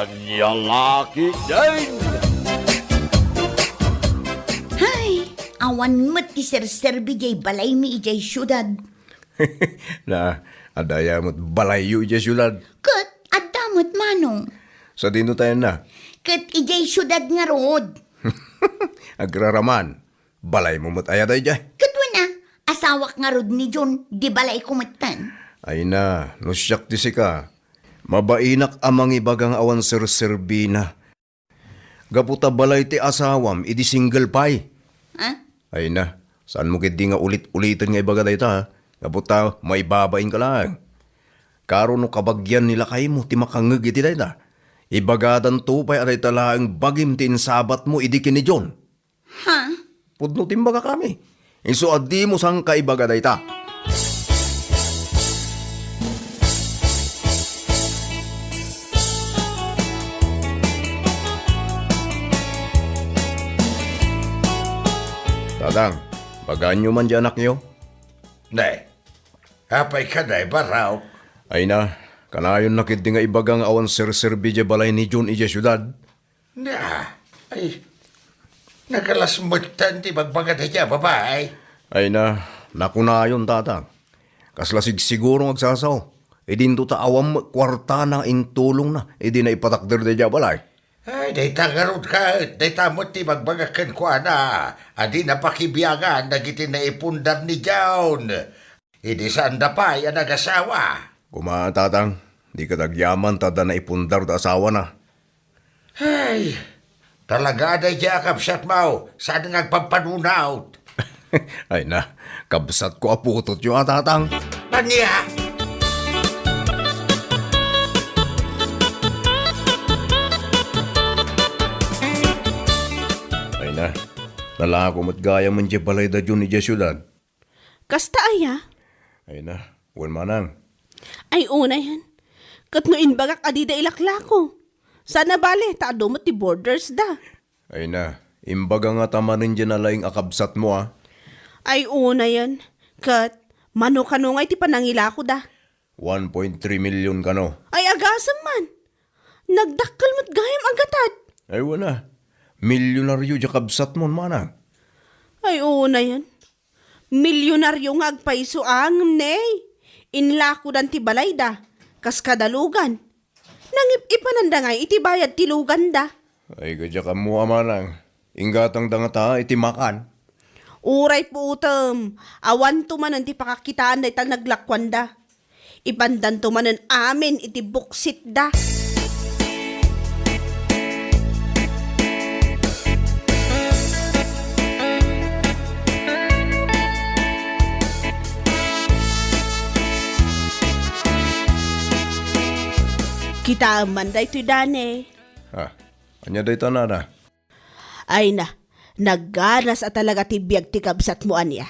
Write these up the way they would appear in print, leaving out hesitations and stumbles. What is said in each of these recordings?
Kanyang laki din. Hay, awan mo't ti serserbi jay balay mi ijay syudad. Na, adaya mo't balayo ija syudad. Kat, adamot manong. Sa dino tayo na. Kat ijay syudad nga rood. Agraraman. Balay mo mo't ayat ay jay. Kat na, asawak nga rood ni John, di balay kumatan. Ay na, no siyak ti sika. Mabainak amang ibagang awan serserbina. Gaputa balay ti asawam, idi single pie. Ha? Ay na, saan mo kiti nga ulit-ulitin nga ibaga tayo ta? Gaputa, may babain ka lang. Karo no kabagyan nila kayo mo, ti makangag iti tayo ta. Ibagadan tupay aray talaang bagim ti insabat mo, idi kini John. Ha? Pudno timbaga kami. Iso adi mo sang kaibaga tayo ta. Tadang, bagaan nyo man di anak nyo? Nay, hapay ka na baraw. Ay na, kanayon nakit di nga ibagang awan serserbi di balay ni John ija syudad. Na, ay, nakalasmutan ti magbagat niya, babae. Ay na, nakunayon tatang. Kaslasig siguro magsasaw. E din to taawam kwarta na intulong na. E di na ipatakder di balay. Ay, day tangarod ka, day tamot ti magbagakan ko ana. Adi napakibiyagan, nagiti na ipundar ni John. Idi saan da pa, yan nag-asawa. Kumaan tatang, di ka tagyaman tada na ipundar ta asawa na. Ay, talaga day yakap siyat mau, saan nagpapanunaw. Ay na, kabsat ko aputot yung tatang. Anya? Ay na, nalako mo't gaya man di balay da John ija syudad. Kasta aya? Ay na, wan manang. Ay una yan. Katnuin bagak adida ilaklako. Sana bale, taado mo ti borders da. Ay na, imbaga nga tamanin dyan alaing akabsat mo ah. Ay una yan. Kat, mano-kano nga iti panangilako da. 1.3 million ka no. Ay agasam man. Nagdakkel mo't gayam agatad. Ay wala. Milyonaryo dyan kabsat mo manang. Ay una yan. Milyonaryo nga agpaiso ang ney. Inlako dan ti balay da. Kas kadalugan. Nangip-ipananda nga iti bayad ti lugan da. Ay gadya ka mo manang. Ingatang dangata iti makan. Uray po utem. Awan tumanan ti pakakitaan da itang naglakwanda. Ibandan tumanan amin iti buksit da. Kita man da ito'y dane. Ha, anya day tanana. Ay na, nagganas at talaga tibiyag ti kabsat mo anya.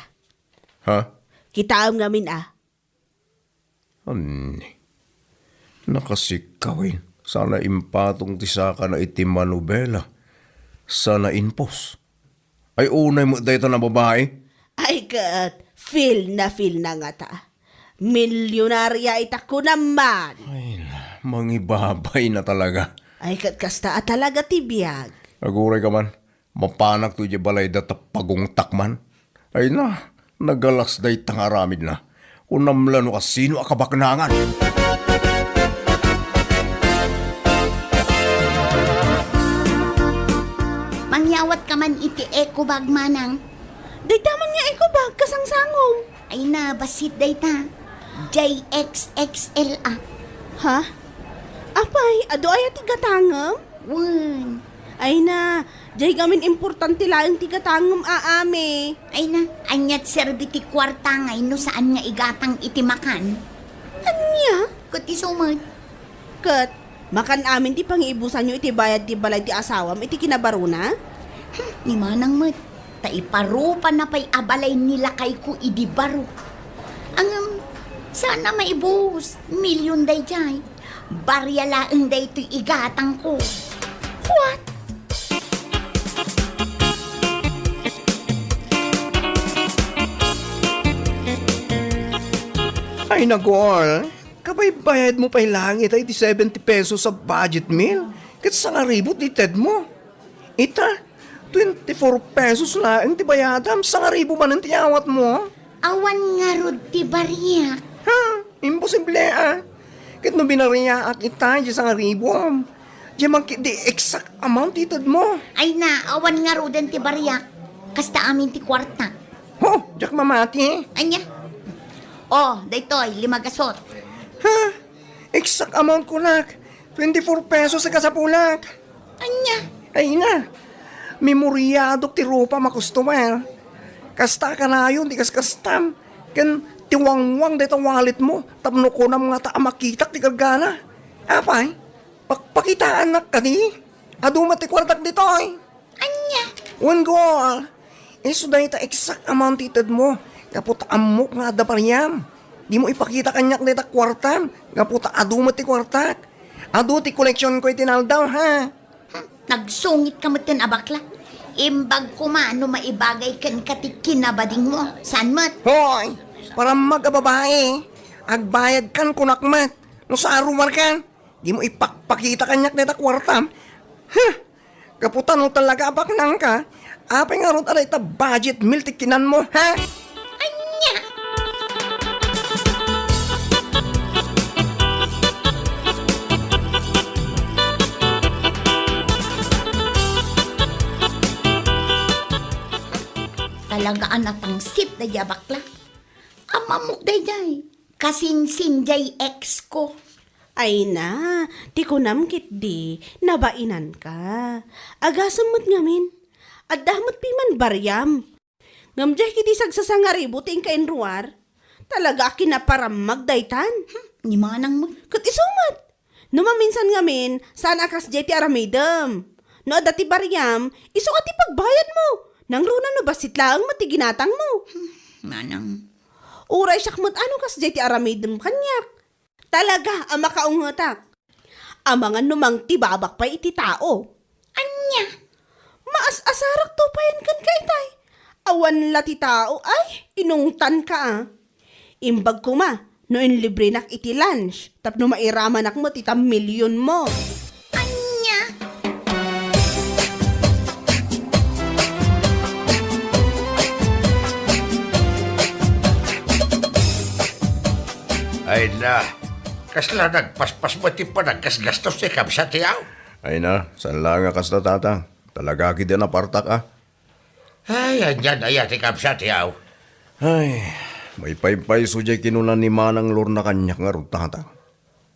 Ha? Kita ngamin ah. Ani. Nakasikawin. Sana impatong ti saka na iti manubela. Sana inpos. Ay unay mo day na babae. Ay kat, feel na nga ta. Milyonarya itako naman. Ay, mangibabay na talaga. Ay kat kasta at talaga tibiyag. Naguray ka man. Mapanak to di balay data pagungtak man. Ay na, nagalas day tangaramid na. Unamlano ka sino akabaknangan. Mangyawat ka man iti eko bag manang. Day taman nga iko ba, kasangsangong. Ay na, basit day ta. JXXL ah. Ha? Apay, ado ay tigatangam? Wan. Ay na, jay gamin importante lang tigatangam aame. Ay na, anyat serbi ti kwarta ngay no saan nga igatang iti makan. Anya? Kuti sumad. Kat, makan amin ti pangiibusan nyo iti bayad ti balay ti asawam iti kinabaruna? Ni manang mat, taiparupa na pa'y abalay nila kay ko idibaro. Ang sana maibus, milyon day jay. Barya laeng day to'y igatang ko. What? Ay nagol, kabay bayad mo pa'y langit ay di 70 pesos sa budget meal. Kat sa nga ribot di Ted mo. Ita, 24 pesos lang ti bayadam. Sa nga ribo man ang tiyawat mo. Awan nga rod ti bariyak. Ha? Imposible Kat no binariyaak ita, di sa nga ribo. Di di exact amount ti Ted mo. Ay na, awan nga rod ti bariyak. Kasta amin ti kwarta. Ho, jak mamati. Anya? Oh, daytoy, 5 gasot. Ha? Exact amount ko lang. 24 pesos sa kasapulak. Anya? Ay na. Memoryado ti rupa makustomer. Kasta ka na yun, di kas-kastam. Kan tiwangwang dito wallet mo. Tapno ko na mga taamakitak ti kagana. Apay, pakitaan na ka di. Adumat ti kwartak dito ay. Anya? One goal. Iso dahil ta exact amount titad mo. Kaputa amok nga da pariyam. Di mo ipakita kanyak dito kwartam. Kaputa adumat ti kwartak. Adu ti koleksyon ko itinaldaw ha. Nagsungit ka matin abakla. Imbag ko no maibagay kan kati kinabading mo. San mat? Hoy, para magababae. Agbayad kan kunakmat. No sa arumar kan. Di mo ipakpakita kanyak dito kwartam. Huh. Kaputan mo talaga abak nang ka. Apay nga ron aray ta budget meal tikinan mo ha. Anya? Talagaan na tangsit na yabakla. Amamok day. Kasing jay ex ko. Ay na, di ko namkit di, nabainan ka. Agasamot ngamin. At damat piman baryam. Ngamjay kiti sagsasangari buting kainruar. Talaga kinaparamag daytan. Ni manang mo. Kat isumat. Numaminsan ngamin, saan akas jay ti aramidem. No dati baryam, iso ati pagbayad mo. Nang runa no basit lang matiginatang mo. Manang. Uray syakmat ano kas jay ti aramidem kanyak. Talaga ang makaungatak. Ang mga numang tibabak pa iti tao. Anya? Maas-asarak to payan kan ka itay. Awan lati tao ay inungtan ka Imbag ko ma, noon libre nak iti lunch. Tapno mairaman ak mo tita milyon mo. Anya? Ay na, kasla nagpaspas mo ti pa nagkasgastos ti kamsat yaw. Ay na, saan lang nga kasta tatang. Talaga kita na partak Ay, andyan ay ti kamsat yaw. Ay, may paypay sujay kinunan ni Manang Lor na kanyak nga ron tatang.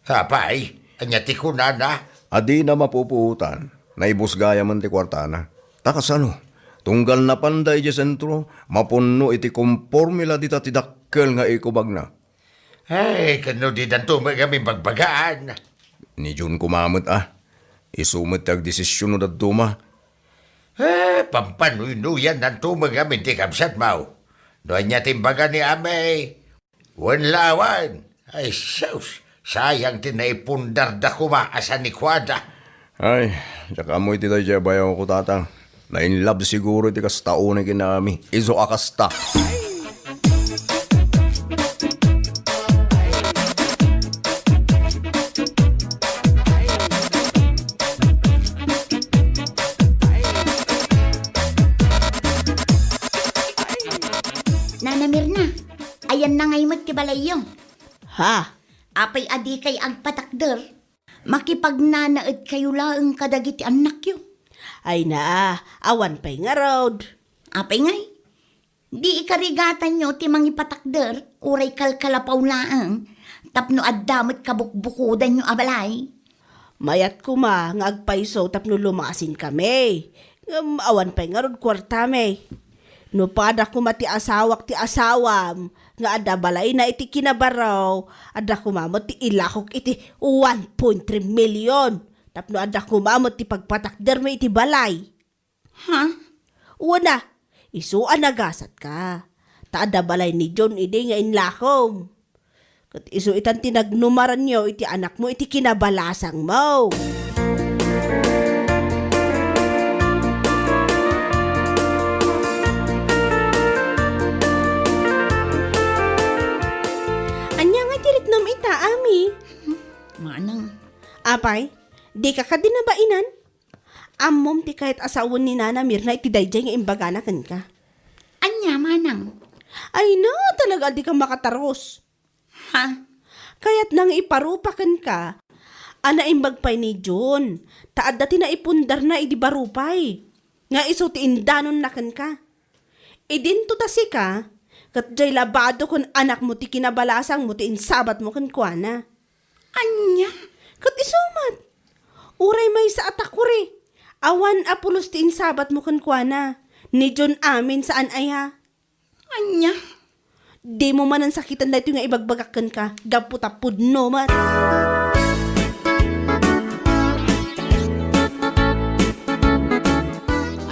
Hapay, anya ti kunana. Adi na mapupuutan. Naibus gaya man ti kwartana. Takas ano, tunggal na panday di sentro, mapuno iti kompormila dita tidakkel nga ikubag na. Ay, kano di danto magami bagbagaan. Ni Jun kumamot Isumot ag desisyon no daduma. Pampanuy-nuyan danto magami ti kamsat mau. Doon niya timbaga ni Amay. Wanlawan. Ay, sus. Sayang tinaipundar da kumaasan ni Kwada. Ay, saka mo iti tayo bayaw ko tatang. Na-inlove siguro iti kas taon na kinami. Iso akasta. Nanamir na. Ayan na ngay magtibalayo. Ha? Apay adi kay agpatakder. Makipagnanaed kayo laeng kadagiti anak yo. Ay na, awan pa'y nga road. Apay ngay. Di ikarigatan nyo ti mangipatakder, uray kalkalapaw laeng. Tapno addamot kabukbukudan nyo abalay. Mayat ko ma, nga agpaiso tapno lumasin kami. Awan pa'y nga road kwarta me. No pada ko mati asawak ti asawam, nga ada balay na iti kinabaraw, ada kumamot ti ilakok iti 1.3 million. Tapno ada kumamot ti pagpatakder mo iti balay. Ha? Una, isuan nagasat ka. Ta ada balay ni John ide nga inlakom. Kat isu itan tinagnumaran nyo iti anak mo iti kinabalasang mo. Anya nga direk nom ita, ami. Manang. Apay, Di ka ka dinabainan. Amom ti kahit asawon ni Nana Mirna iti dayjay nga imbaganakan ka. Anya, manang. Ay na, talaga di ka makataros. Ha? Kaya't nang iparupakan ka, ana imbagpay ni John. Taad dati na ipundar na idi barupay. Nga iso ti indanon nakan ka. Idin to tasi ka, kat jay labado kun anak mo ti kinabalasang mo ti insabat mo kan kuana. Anya? Kat isumat. Uray may sa atakuri. Awan apulos ti insabat mo kan kuana. Ni John amin saan ay ha? Anya? Di mo man ang sakitan na ito nga ibagbagakan ka. Gaputapud no man.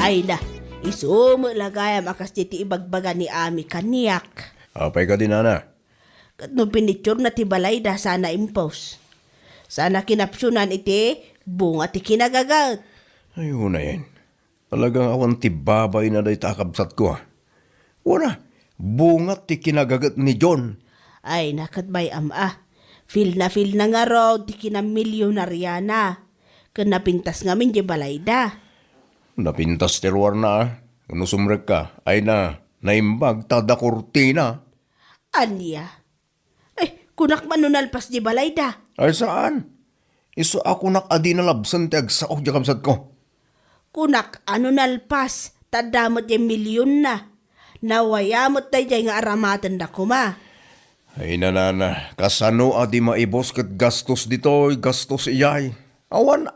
Ay na, isumo lagayam akas ti ibagbaga ni Ami kaniyak. Apay ka din, Nana. Kat no pinitsure na ti balay da sana impose. Sana kinapsyunan iti bunga ti kinagagat. Ayun na yan. Talagang awan ti babay na day takabsat ko. Wala, bungat ti kinagagat ni John. Ay nakat bay ama. Feel na nga raw ti kinamilyonarya na. Kanapintas ngamin di balay da. Napintas terwar na. Ano sumrek ka? Ay na, naimbag tada kurtina. Anya? Ay, kunak manunalpas di balay da. Ay saan? Iso ako nakadi na labsan ti agsaok di kabsat ko. Kunak ano nalpas, tadamot yung milyon na. Nawayamot tayo nga aramatan da kuma. Ay nanana, kasano adi maibos kat gastos dito'y gastos iyay. Awan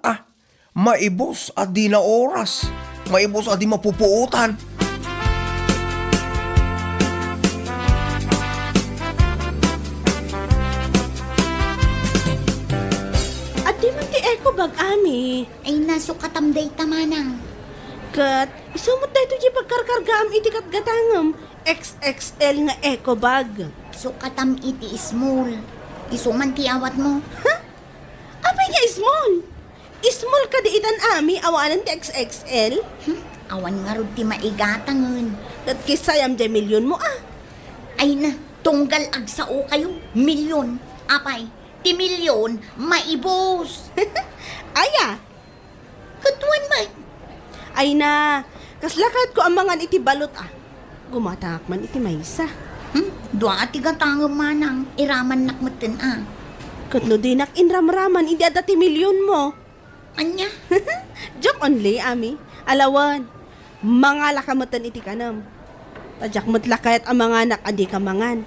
maibos adi na oras. Maibos adi mapupuutan. At di man ti eko bag ami. Ay nasukatamday tamanang. Kat, isumot tayo ito di pagkarkargaam iti katgatangam. XXL nga eco bag. Sukatam iti small. Isuman ti awat mo. Ha? Abay nga small. Small ka di itan ami, awanan ti XXL. Awan nga rod ti maigatangan. Kat kisayam di milyon mo ah. Ay na, tunggal agsao kayo. Milyon. Apay, ti milyon, maibos. Aya, Katuan ba? ay na, kaslakat ko ang mga iti balot ah. Gumatak man iti maysa. Dua ati gatangam manang. Iraman nakmatan ah. Katno di nak inramraman, hindi adati milyon mo. Anya? Joke only, ami. Alawan, mga lakamatan iti kanam. Tadyak matlakayat ang mga anak, adi ka mangan.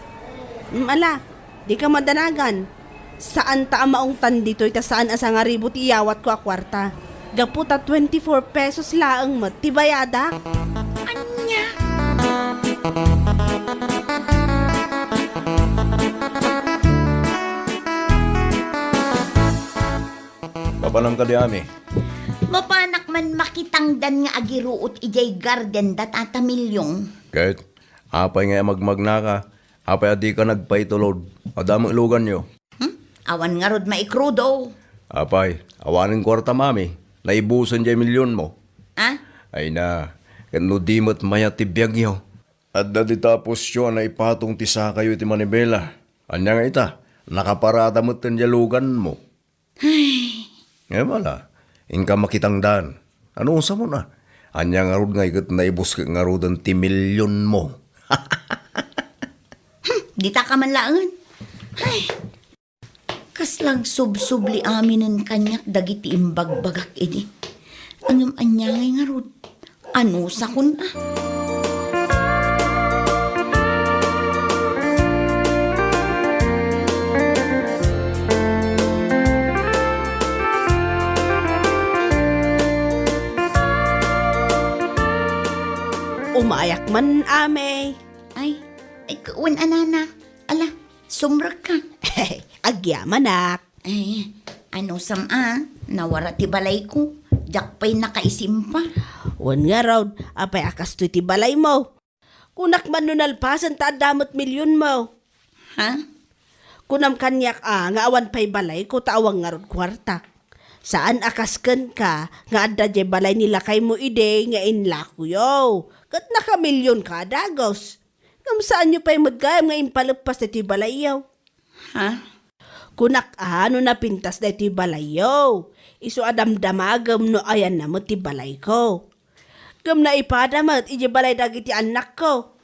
Ala, di ka madanagan. Saan ta ang maong tan dito, ita saan asa nga ribot iyawat ko a kwarta. Gaputa 24 pesos laang mat, tibayada. Anya? Papanam ka di ami. Mapanak man makitangdan nga agiruot ijay garden dat ata milyong. Kahit, apay nga magmagna ka. Apay adi ka nagpaitulod. Adamang ilugan nyo. Awan nga rod maikrudo. Apay, awanin kwarta mami. Naibusan dyan milyon mo. Ah? Ay na, kano di mo't maya tibiyag nyo. At dati tapos yun na ipatong tisa kayo iti manibela. Anya nga ita, nakaparata mo't tanjalugan mo. Ay, wala. Inka makitangdan. Ano sa mo na? Anya nga rod nga ikat naibus ka nga rodan ti milyon mo. Dita ka man laan. Ay, kaslang sub-subli aminin kanyak dagiti imbagbagak edi. Ang anyangay nga rod. Ano sa kun ah? Umayak man, ame. Ay, kuwan anana. Ala, sumrak ka. Agyaman nak. Ay, ano sam nawara ti balay ko. Jakpay nakaisimpa. Wan nga raw, apay akas to iti balay mo. Kunak man nunalpasan ta damot milyon mo. Ha? Kunam kanyak nga awan pay balay ko taawang nga rod kwartak. Saan akasken ka nga adda je balay nila kay mo ide nga inlako yo. Kat nakamilyon ka dagos. Kam saan nyo pa'y magayam nga impalagpas iti balay yaw. Ha? Kunak ano na pintas da iti balayo. Isu adamdamagam no ayan na mo ti balay ko. Gam na ipadamat iti balay dagiti anak ko.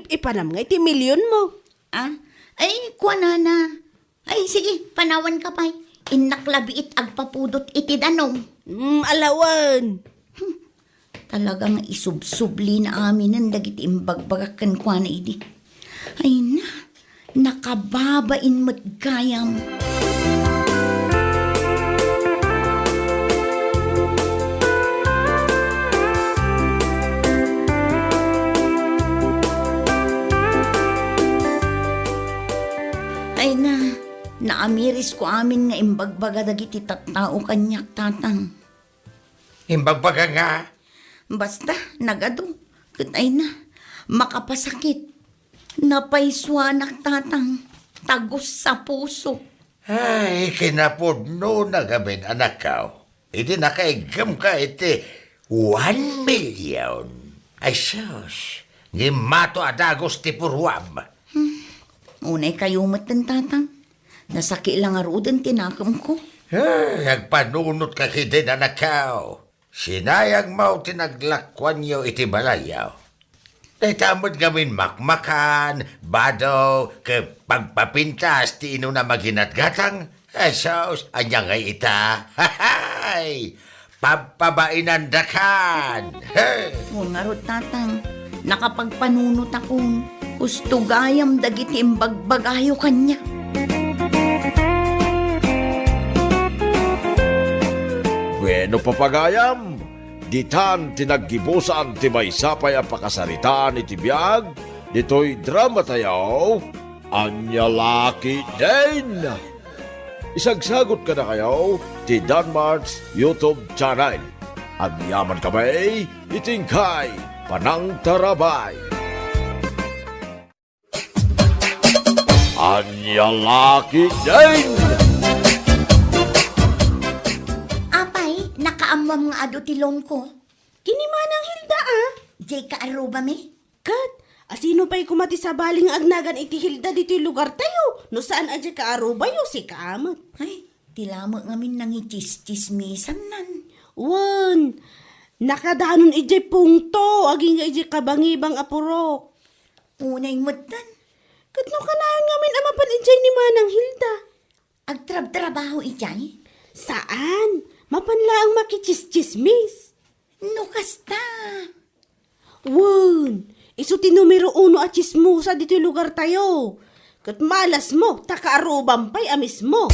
Ipanam nga iti milyon mo. Ah, ay, kuha na. Ay, sige, panawan ka pa'y. Inaklabiit agpapudot iti danong. Alawan. Talagang isubsubli na amin ang dagiti imbagbagakan kuha na idi. Ay na, nakababain mo't gayam. Ay na, naamiris ko amin nga imbagbaga dagiti tattao kanyak tatang. Imbagbaga nga. Basta, nagado. Katay na, makapasakit. Napaiswanak tatang, tagos sa puso. Ay, kinapudno na gamin, anak ka. Iti nakaigam ka, iti 1 million. Ay, sus. Gimato adagos ti purwam. Unay kayo matan tatang. Nasaki lang arudan tinakam ko. Ay, agpanunot ka kidin, anak ka. Sinayang mo tinaglakwan niyo iti balayaw. Ay tamod gawin makmakan, bado, ke pagpapintas ti ino na maginatgatang. Ay sos, anya nga ita. Hay! Papabainan dakan. Hey! Ungarot tatang, nakapagpanunot akong gusto gayam dagiti imbagbagayo kanya. Bueno papagayam, ditan tinaggibusan ti maysapay ang pakasaritaan iti biyag, dito'y drama tayo, Anya Laki din. Isagsagot ka na kayo ti Danmarks YouTube channel. Ang yaman kamay, itingkay, panang tarabay. Anya Laki din. Nakaamam nga ado tilong ko. Kinimanang Hilda Jay ka aruba me? Kat, asino pa'y kumati sa baling agnagan iti Hilda dito'y lugar tayo. No saan adya ka arubayo si kaamat. Ay, tilamo ngamin nang itis-tismisan nan. Wan, nakadanon ijay pungto, aging nga ijay kabangibang apurok. Unay mutan. Kat no kanayan ngamin amapan ijay ni Manang Hilda. Agtrab-trabaho ijay? Saan? Mapanla ang makichischismis. No kasta. Wan, iso ti numero 1 at chismosa dito lugar tayo. Kat malas mo, takaarubang pa'y amis mo.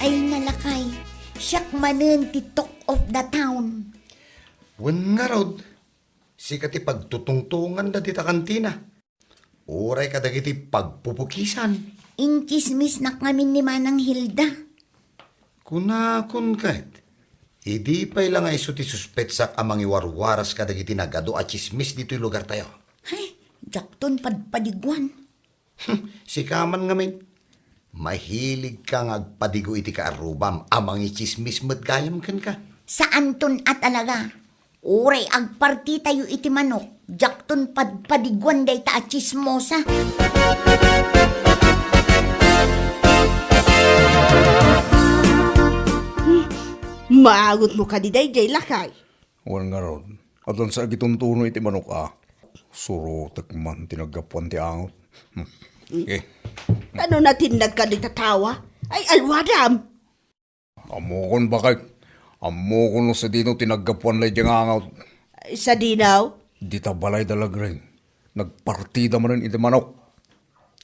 Ay nalakay, siyak manen ti talk of the town. Wan nga rod, sikat pagtutungtungan da dita kantina. Uray ka dagiti pagpupukisan. Inkismis na kami ni Manang Hilda. Kunakon kahit, hindi pa'y lang iso ti suspetsak amang iwarwaras ka dagiti nagado at chismis dito'y lugar tayo. Ay, jakton padpadiguan. Si kaman ngamin, mahilig kang agpadigo iti kaarubam amang ichismis gayam kan ka. Saan ton at alaga? Uray agparti tayo iti manok. Jakton padpadiguan day ta at chismosa. Maagot mo ka di day lakay. Wan nga rod, aton sa gituntuno iti manok Suro tekman tinagapuan ti angot. Okay. Ano natin nagkaditatawa? Ay alwadam. Amokon bakit? Amokon no sa dino tinagapuan lay diyang angot. Sa dinaw? Di tabalay dalagring. Nagpartida mo rin iti manok.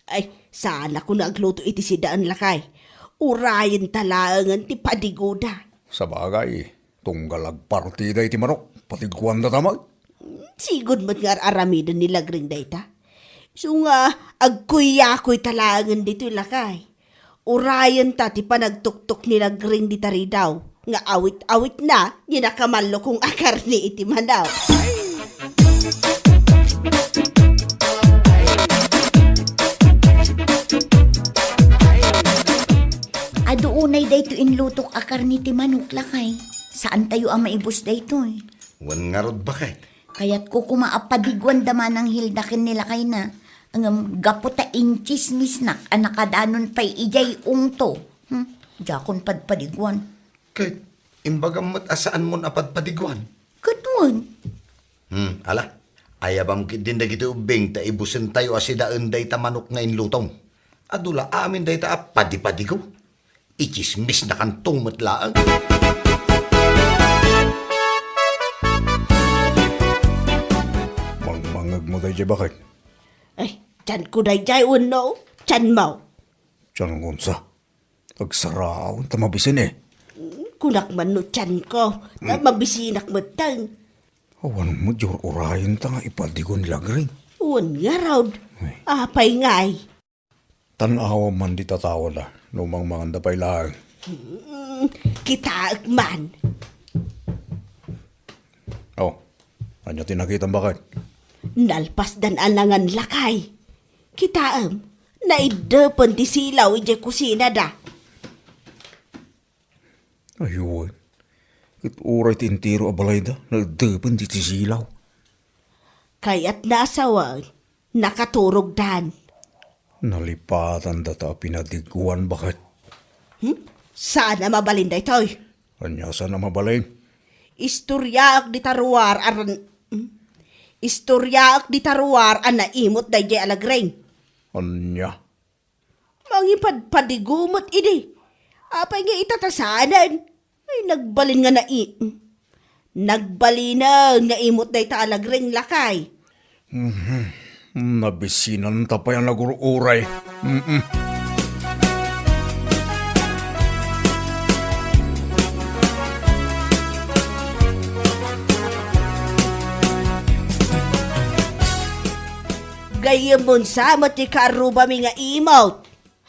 Ay, sana ko nagluto iti si Daan lakay. Urayan talangan ti padigoda. Sa bagay, tunggal agpartida iti manok. Patiguan na tamag. Sigod mat nga aramidan ni lagring dayta. So nga, agkuyakoy talangan dito lakay. Urayan ta ti panagtuktok ni lagring di tari daw. Nga awit-awit na, ginakamallo kong akar ni iti manaw. Aduunay dayto inlutok akar ni ti manok lakay. Saan tayo ang maibos dayto eh? Wan nga rod bakit? Kaya't ko kumaapadigwan daman ang hildakin nila kay na. Ang gaputa inchis misnak ang nakadanon pa'y ijay ungto. Jakon padpadigwan. Kahit imbagam mat asaan mo napadpadigwan. Katun. Ala. Ayabam kit din dagiti ubing ta ibusin tayo asidaan day ta manok nga inlutong. Adula amin day ta padi-padigo. Ichismis na kantong matlaang. Mangmangag mo tayo bakit? Ay, tiyan ko day jay uno. Tiyan mo. Diyan ngunsa. Agsaraw, tamabisin eh. Kunak man no tiyan ko. Na mabisinak mo tang. Awan mo, jor orayin ta nga ipadigo nila rin. Uwan nga raw. Apay ngay. Tanawa man di tatawa na, numang mga dapay lang. Kita man. Oh, anya tinakita bakit? Nalpas dan alangan lakay. Kitaam, naidepan di silaw ije kusina da. Ayun. Kit uray tintiro abalay da, nagdapan di tisilaw. Kaya't nasawan, nakaturog dan. Nalipatan data pinadiguan bakit? Sana mabalinday toy. Anya sana mabalay? Istoryaak di taruar aran... Istoryaak di taruar an naimot day jay alagreng. Anya? Mangipadpadigumot ini. Apay nga itatasanan. Ay nagbalin nga Nagbalina nga imot day ta alagreng lakay. Nabisinan tapay ang nagururay. Gayam mon sa mati karuba mi nga imot.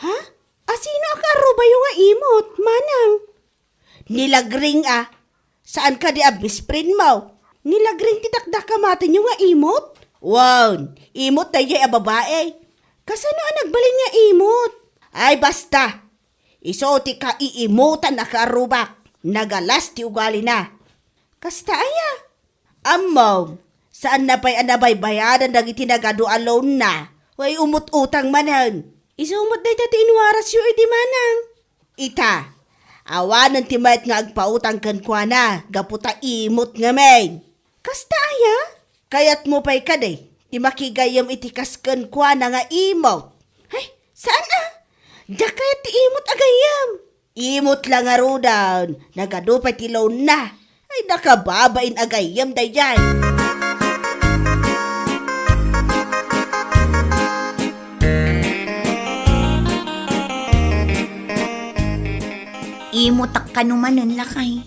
Ha? Asino karuba yung nga imot, manang? Nilagring Saan ka di abisprin mo? Nilagring titakdak kamatin yung nga imot? Wow, imot tayo ay babae. Kasano ang nagbalin nga imot? Ay basta. Isoti ka iimutan na karubak. Nagalas ti ugali na. Kasta aya. Amaw, saan na pa'y anabay bayadan dagiti nagado alone na? Way umut-utang manan. Isumot na ita tinuwaras yu iti manang. Ita, awanan ti mayat nga agpautang kan kwa na. Gaputa imot nga men. Kasta aya? Kayat mo pa'y kaday. Ti makigayam iti kaskan kwa na nga imot. Ay, saan Diya kaya ti imot agayam. Imot lang nga rodan. Nagado pa'y ti loan na. Ay nakababain agayam dayan. Imutak ka numanan lakay.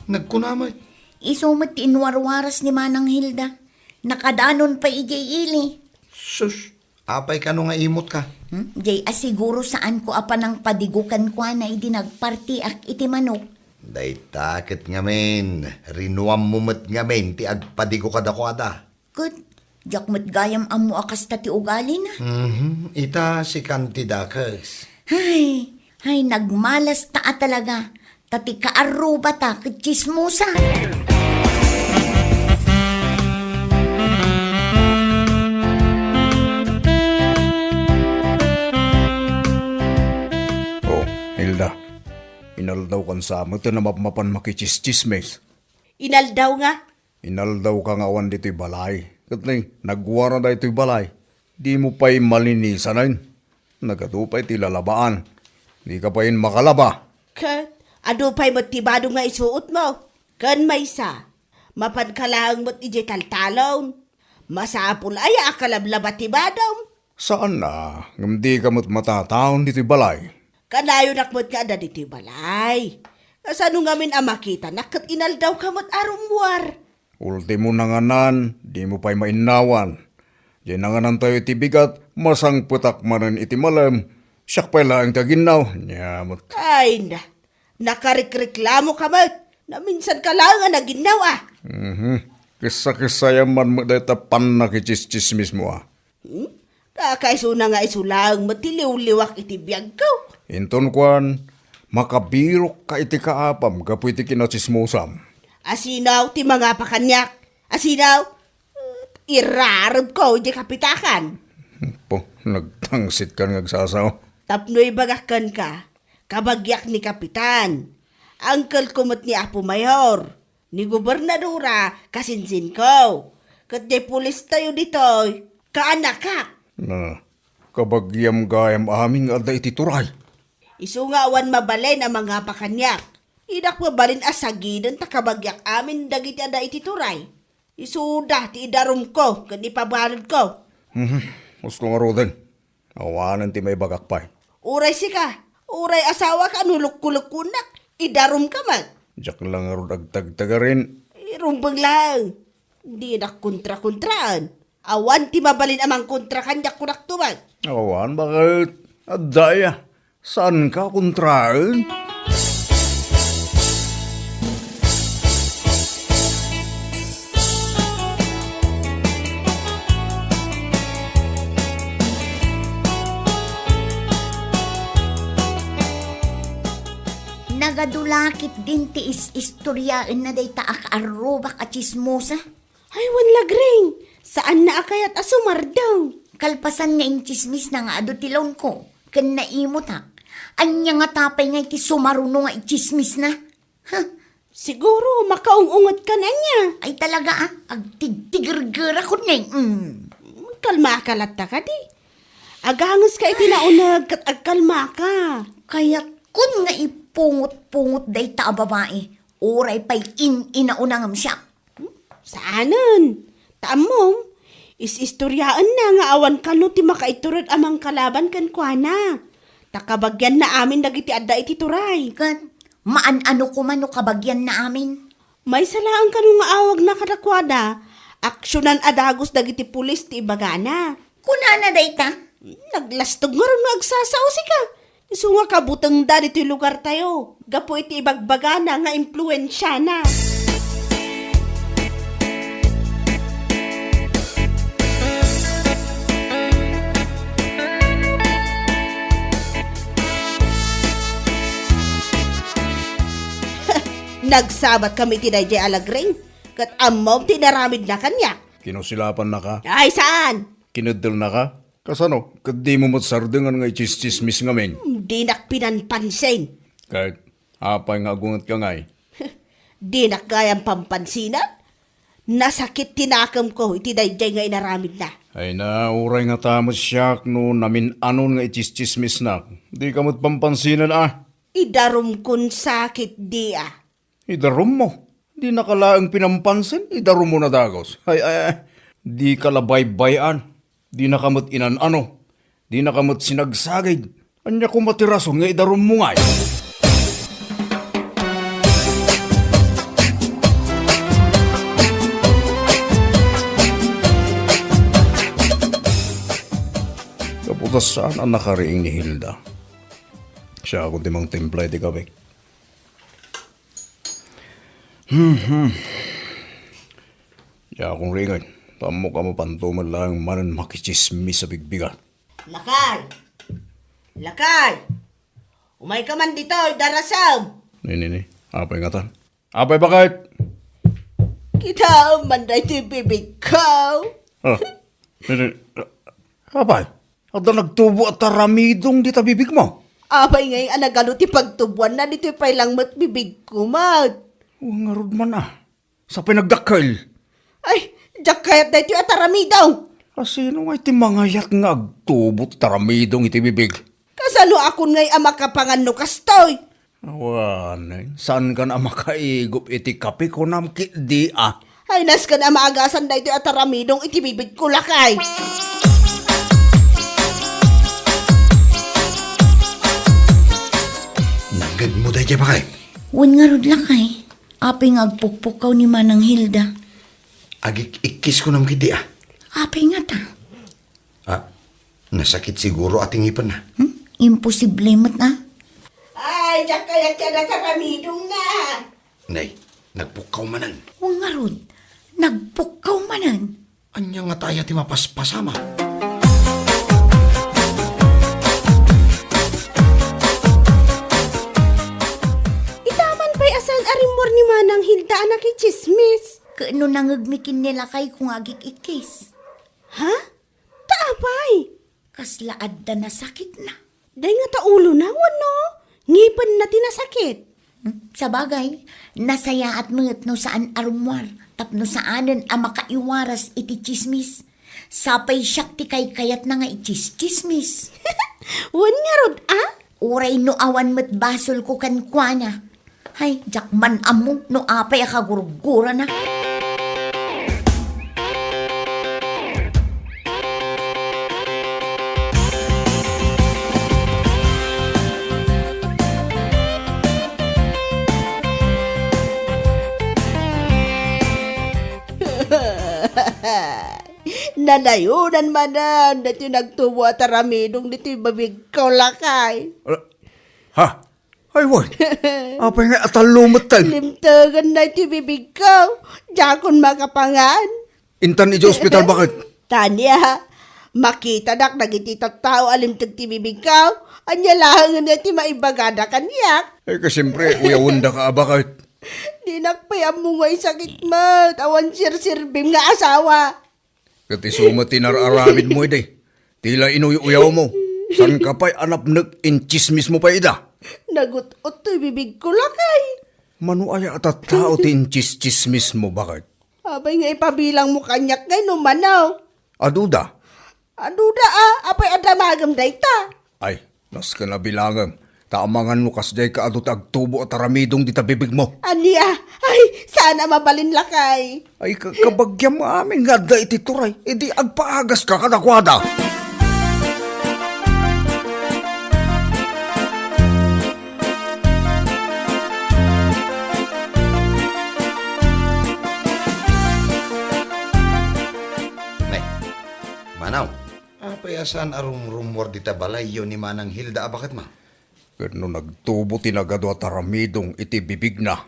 Nagkunamay. Isumot ti inwarwaras ni Manang Hilda. Nakadanon pa ijay ili. Sus, apay ka nga imot ka. Jay asiguro saan ko apa ng padigukan ko na idinagparti ak iti manok. Day takit nga men. Rinuam mumot nga men. Ti agpadigo ka dako ada. Good. Diyak mo't gayam amu akas tati ugali na. Ita si Kantidakas. Hay, nagmalas taa talaga. Tati kaaruba ta, kichismusa. Oh, Hilda. Inaldaw kan sa mo, ito na mapan makichischismes. Inaldaw nga. Inaldaw ka nga awan dito'y balay. Katling, nagwara da ito'y balay. Di mo pa'y malinisan na yun. Nagatupay ti lalabaan. Di ka pa yun makalaba. Kat, ado pa'y matibado nga isuot mo. Kan may sa, mapankalaang mo't ije taltalon. Masapul ay akalablaba tibadong. Saan na? Ngam di ka mo't matataon dito'y balay. Kanayo nakmot nga da dito'y balay. Kasano ngamin makita nakat inaldaw ka mo't arumwar. Ultimo nanganan, di mo pa'y mainawan. Di nanganan tayo iti bigat, masang putak manan iti malam. Siyak pa'y laang taginaw. Nyamot. Ay na, nakarikreklamo ka mo't. Na minsan ka lang nga naginaw Kisa-kisa yaman mo dahil tapan na kichischismis mo Kakaiso na nga isulang matiliw-liwak iti biyag ko. Inton kwan, Makabirok ka iti kaapam, gapu iti kinachismusam. Asinaw ti mga pakanyak. Asinaw, irarab ko di kapitakan. Po, nagtangsit ka ngagsasaw. Tapnoy bagakan ka, kabagyak ni kapitan. Angkel kumot ni Apo Mayor, ni gobernadora, kasinsin ko. Kat di pulis tayo ditoy, kaanak ka. Na, kabagyam gayam aming alda iti turay. Isungawan mabalay na mga pakanyak. Idak mabalin asagidan ta kabagyak amin dagiti ada iti turay. Isuda ti idarum ko, kat ipabalod ko. Gusto nga roden. Awanan ti may bagakpay. Uray si ka, uray asawa ka, nuluk-kulukunak, idarum ka man. Diyak lang nga ron agtagtaga rin. Irumbang lang. Di na kontra-kontraan. Awan ti mabalin amang kontra kanyak kunak tuman. Awan, bakit? Adaya, saan ka kontraan? Nagadulakit din ti istoryaan na day taak arubak at chismosa. Ay, wan lagring. Saan na akayat asumar daw? Kalpasan nga yung chismis na nga ado tilon ko. Kan naimot ha. Anya nga tapay nga iti sumaruno nga chismis na. Ha? Siguro makaungungot ka na niya. Ay talaga agtigtigir-gira ko na Kalma ka latta ka di. Agangos ka itinaunag kat agkalma ka. Kaya kun nga ipungot-pungot day ta babae, oray pa'y inaunangam siya. Saanan? Taamom, isistoryaan na nga awan ka no ti makaiturod amang kalaban kan kwa na. Takabagyan na amin dagiti adda iti turay. Kan, maan-ano ko man no kabagyan na amin. May salaan ka nung nga awag na kadakwada. Aksyonan adagos dagiti pulis ti ibagana. Kunana day ta? Naglastog nga rin nagsasausi ka. Isu nga kabutang da dito lugar tayo. Gapo iti ibagbagana nga impluensya na. Nagsabat kami ti Dayjay Alagring. Kat amom tinaramid na kanya. Kinusilapan na ka? Ay, saan? Kinudal na ka? Kasano? Kadi mo matsardengan nga ichis-chismis ngamin. Di nak pinanpansin. Kahit apay nga agungat ka ngay. Di nak kayang pampansinan. Nasakit tinakam ko iti Dayjay nga inaramid na. Ay na, uray nga tamot siyak no namin anon nga ichis-chismis na. Di ka mo't pampansinan Idarum kun sakit di Idarum mo. Di nakalaang pinampansin. Idarum mo na dagos. Ay. Di kalabay-bayan. Di nakamot inan-ano. Di nakamot sinagsagid. Anya ko matirason nga idarum mo ngay. Kaputas saan ang nakariing ni Hilda? Siya akong timang templay di kabik. Ya akong ringan. Tamo ka mapantuman lang manan makichismis sa bigbigan. Lakay! Lakay! Umay ka man dito, darasam! Ni. Apay nga tan. Apay bakit? Kita man na ito bibig ko. Ni. Apay? At na nagtubo at taramidong di tabibig mo. Abay ngayon anagalo ti pagtubuan na dito pa'y lang mat bibig ko mat. Nga rod man Sa pinagdakkel. Ay, jak kayat na ito at aramidaw. Sino nga iti mangayat nga agtubo at taramidong iti bibig? Kasano ako ngay ama kapangan no kastoy? Awan, saan ka na makaigop iti kape ko namkit di Ay, nas ka na maagasan na ito at aramidong iti bibig ko lakay. Nagag mo dahi ba kay? Wan nga rod lakay. Apay nga agpukpukaw ni Manang Hilda. Agik-ikis ko nam kiti Apay nga ta. Nasakit siguro ating ipan na. Imposible mat na. Ay, jak kayat ka na karamidong na. Nay, nagpukaw manan. Wan nga rod. Nagpukaw manan. Anya nga tayo ti mapaspasama. anak chismis. Kaano nangagmikin nila kay kung agik ikis. Ha? Taapay. Kaslaad da na sakit na. Day nga taulo na, wano? Ngipan na tinasakit. Sa bagay, nasaya at mga no saan arumwar, tapno saanan ang makaiwaras iti chismis. Sapay siyak ti kay kayat na nga ichis-chismis. Wan nga rod, ah? Uray no awan met basol ko kan kuanya. Hay, jakman amo no apay akagurugura na. Nanayunan manan na nagtubo at aramidong dito babig ko lakay. Ha? Ay, wait. Apa nga atalumatan? Limtagan na iti bibig ko. Jakon makapangan. Intan iti ospital bakit? Tanya, makita dak nagititat tao alimtag ti bibig ko. Anya lang na ti maibagada kanyak. Ay, kasiyempre, uyawunda ka bakit? Di nakpayam mo nga'y sakit mo. Tawan sir-sirbim nga asawa. Kati suma tinararamid mo ide. Tila inuyaw mo. San ka pa'y anapnag in chismis mo pa ida? Nagutot to'y bibig ko lakay. Mano ay atat tao tin chismis mo bakit? Abay nga ipabilang mo kanyak ngay numanaw. Aduda? Aduda apay adamagam dayta. Ay, nas ka na bilangam. Taamangan mo kasday ka adut agtubo at aramidong di tabibig mo. Aniya, ay, sana mabalin lakay. Ay, kabagyam mo amin nga da iti turay. E di agpaagas ka kadakwada. Nay, Manaw, apayasan arong rumor di tabalayo ni Manang Hilda abakat ma? Kano nagtubo tinagado at aramidong iti bibig na.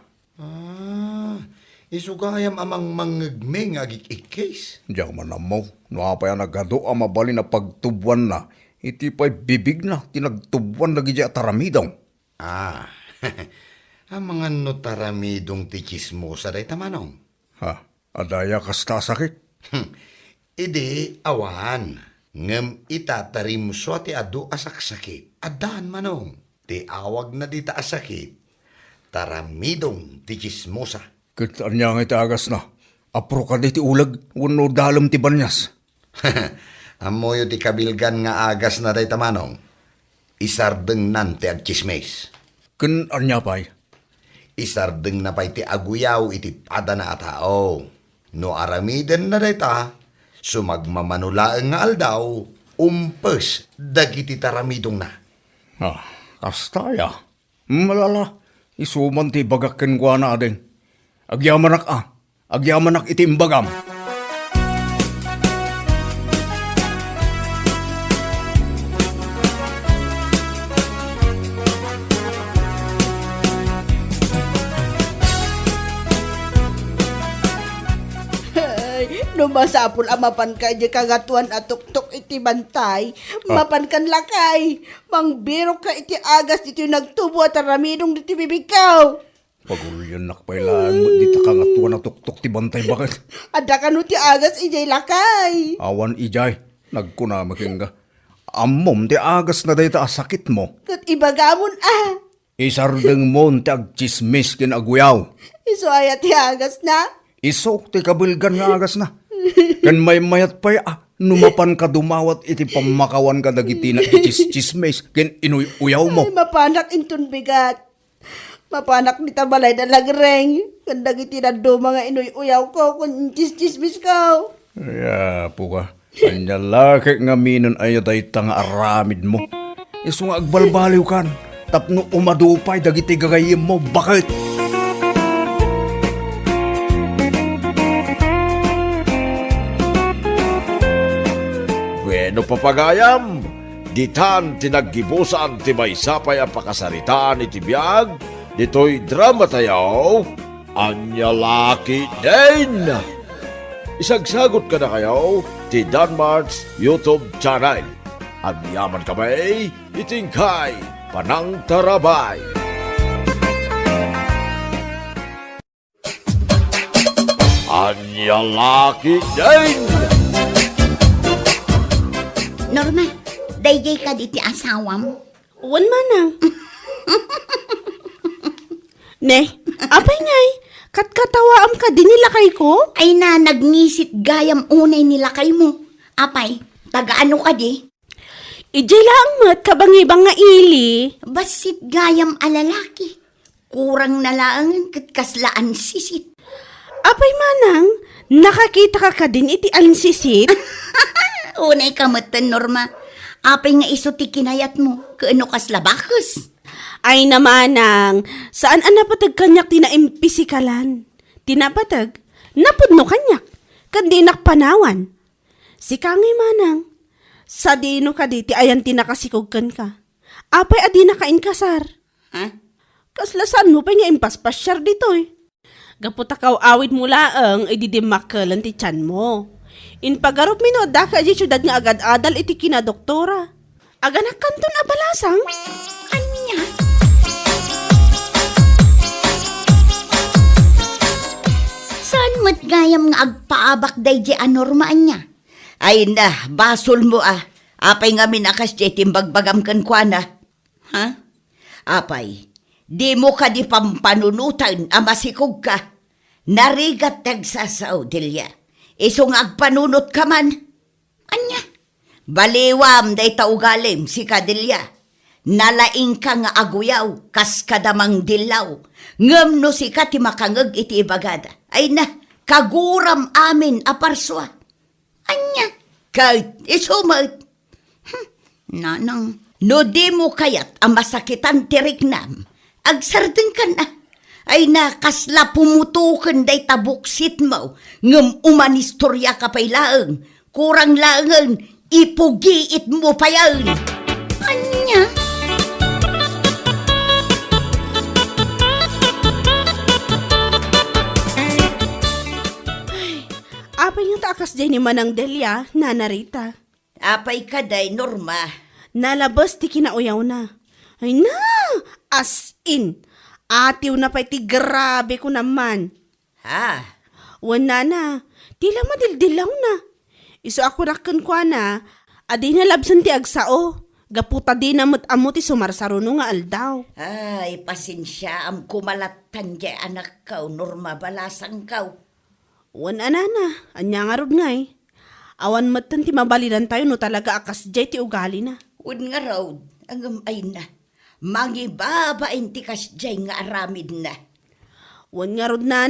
Isugayam amang mangagmeng agik-ikis. Diyan manamaw, nuapay nagado ang mabalin na pagtubuan na. Iti pa'y bibig na, tinagtubuan lagi at aramidong. Ang mga notaramidong tikismosa day tamanong. Ha, adaya kasta sakit. Ide awan, ngem itatarim so ti adu asaksakit. Adan manong, ti awag na di taasakit. Taramidong tikismosa. Kitaan niya nga itagas na. Apro ka di ti ulag, wano dalam ti banyas. Amoyo ti kabilgan nga agas na day tamanong. Isardeng nan ti agchismes. Kitaan niya pa'y. Isardeng na pa'y ti aguyaw iti pada na atao. No aramiden na day ta, sumagmamanulaeng nga aldaw, umpes dagiti taramidong na. Ah, kastaya. Malala, isuman ti bagakken kwa na adeng. Agyamanak agyamanak iti imbagam. Numasapol amapan ka di kagatuan at tuktok iti bantay. Mapan kan lakay. Mangbiro ka iti agas dito nagtubo at aramidong dito bibikaw. Pagulyan nakpailaan mo, di ta kangatuan na tuktok ti bantay bakit? Ada ka no ti agas ijay lakay. Awan ijay, nagkunamaking ka. Amom ti agas na dayta asakit mo. Kat ibagamon Isardeng mo ti agchismis kin aguyaw. Iso ay ti agas na. Iso ti kabilgan nga agas na. Kan may mayat pa'y numapan ka dumawat iti pamakawan ka dagiti na chismis kin inuyaw mo. Ay mapanak intun bigat. Mapanak ni tabalay na lagreng. Kandag iti na do mga inuyaw ko kung chismis ko. Ya, puka. Kanya laki nga minon ayo day tang aramid mo. Iso nga agbalbaliw kan. Tapno umadupay dagiti gagayim mo. Bakit? Bueno papagayam, ditan tinaggibusan ti maysapay ang pakasaritaan iti biyag, dito'y drama tayo, Anya Laki Din! Isagsagot ka na kayo, ti Danmar's YouTube channel. Ang yaman kamay, itingkay, panang tarabay. anya laki din. Norma, dayjay ka di ti asawam. Wan manang. Ne, apay ngay, katkatawaam ka din nila kay ko? Ay na, nagngisit gayam unay nila kay mo. Apay, taga-ano ka di? Ijay lang mat kabangibang nga ili. Basit gayam alalaki. Kurang nalaangan katkaslaan sisit. Apay manang, nakakita ka din iti alinsisit? Unay kamatan, Norma. Apay nga iso ti kinayat mo. Kaano kas labakas? Ay namanang, saan ang napatag kanyak tinaimpisikalan? Tinapatag, napudno kanyak, kandi nakpanawan. Si kangay manang, sa dino ka diti ayan tinakasikogkan ka. Apay adi nakainkasar. Ha? Kaslasan mo pa nga impaspasyar ditoy. Gaputakaw awid mo laang, ididimakalan ti tiyan mo. Inpagarup mino, daka di syudad nga agad-adal iti kinadoktora. Aganak kanton abalasang? Anya? Saan mo't gayam nga agpaabak day di anormaan niya? Ay na, basol mo ah. Apay nga minakas di timbagbagam kan kwa na. Ha? Apay, di mo ka di pampanunutan amasikog ka. Narigat tagsasaw, Delia. Iso nga agpanunot ka man. Anya? Baliwam day taugalim si Kadelia. Nalaing ka nga aguyaw, kas kadamang dilaw. Ngam no si ka ti makangag iti ibagada. Ay na, kaguram amin aparswa. Anya, kahit isumat. Nanang, no di mo kayat ang masakitan tiriknam, agsardeng ka na. Ay na, kasla pumutukan day tabuksit mo, ngam umanistorya ka pa'y laang, kurang laangan, ipugiit mo pa yan. Anya? Apay yung taakas dyan ni Manang Delia, nanarita. Apay ka day, Norma. Nalabas ti kinauyaw na. Ay na, as in. Atiw na pa iti grabe ko naman. Ha? Wana na, tila madildilaw na. Iso ako rakan kwa na, adi na labsan ti agsao. Gaputa di na amot ti sumarsaruno nga aldaw. Ay, pasensya am kumalatan di anak kaw, Norma, balasang kaw. Wana na, anya nga rod ngay. Awan matan ti mabalidan tayo no talaga akas jay ti ugali na. Un nga raw, ang ay na. Mangibabain ti kasjay nga aramid na. Wan nga rod na,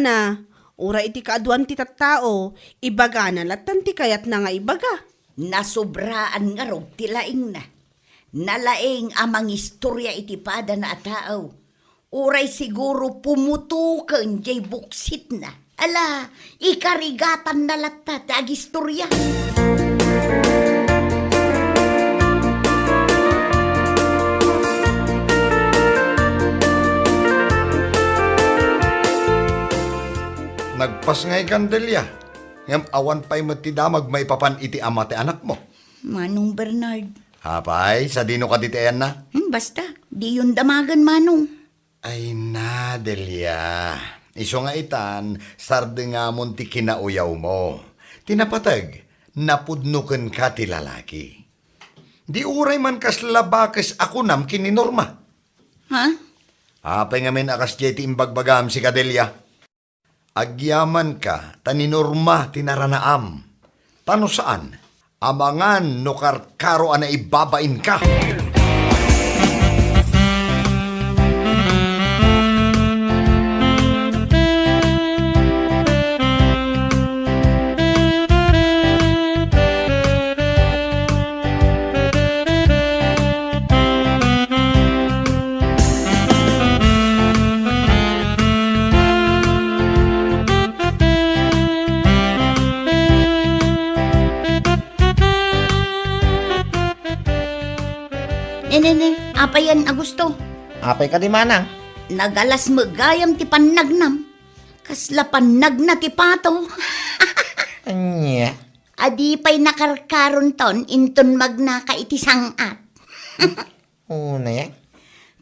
ura iti kaaduan ti tattao, ibaga na latan ti kayat na nga ibaga. Nasobraan nga raw tilaing na. Nalaing amang istorya iti pada na tao. Uray siguro pumutukan jay buksit na. Ala, ikarigatan na latta ti agistorya. Nagpas ngay Candelia. Ngam awan pa'y matidamag may papan iti ama ti anak mo. Manong Bernard. Hapay, sa dino ka ditayan na? Basta, di yun damagan, Manong. Ay na, Delia. Iso nga itan, sarde nga mon ti kinauyaw mo. Tinapatag, napudnuken ka ti lalaki. Di uray man kas labakes ako nam kininorma. Ha? Apay nga min akas jay ti imbagbagam si Cadelia. Agyaman ka, taninorma tinaranaam. Tano saan? Amangan no karkaro ana ibabain ka. Nene, apa yan, Agusto? Apay ka di manang. Nagalas magayam ti panagnam. Kasla panag na ti pato. Anya. Adi pa'y nakarkaron ton, inton magnaka iti sangat. Una yan.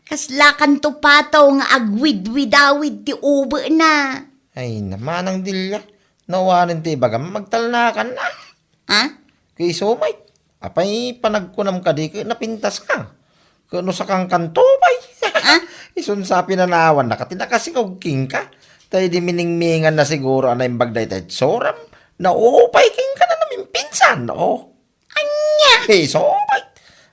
Kasla kan to pato nga agwid-widawid ti ube na. Ay naman ang dilya. Nawanin ti baga, magtalnakan na. Ha? Kay sumay. Apay panagkunam ka di, napintas ka. Kano sa kang kantubay. Isun sa pinanawan na katinakasikaw king ka. Tayo di miningmingan na siguro anay bagday tayo soram. Naupay king ka na namin pinsan. Oh. Anya! Kay sumay.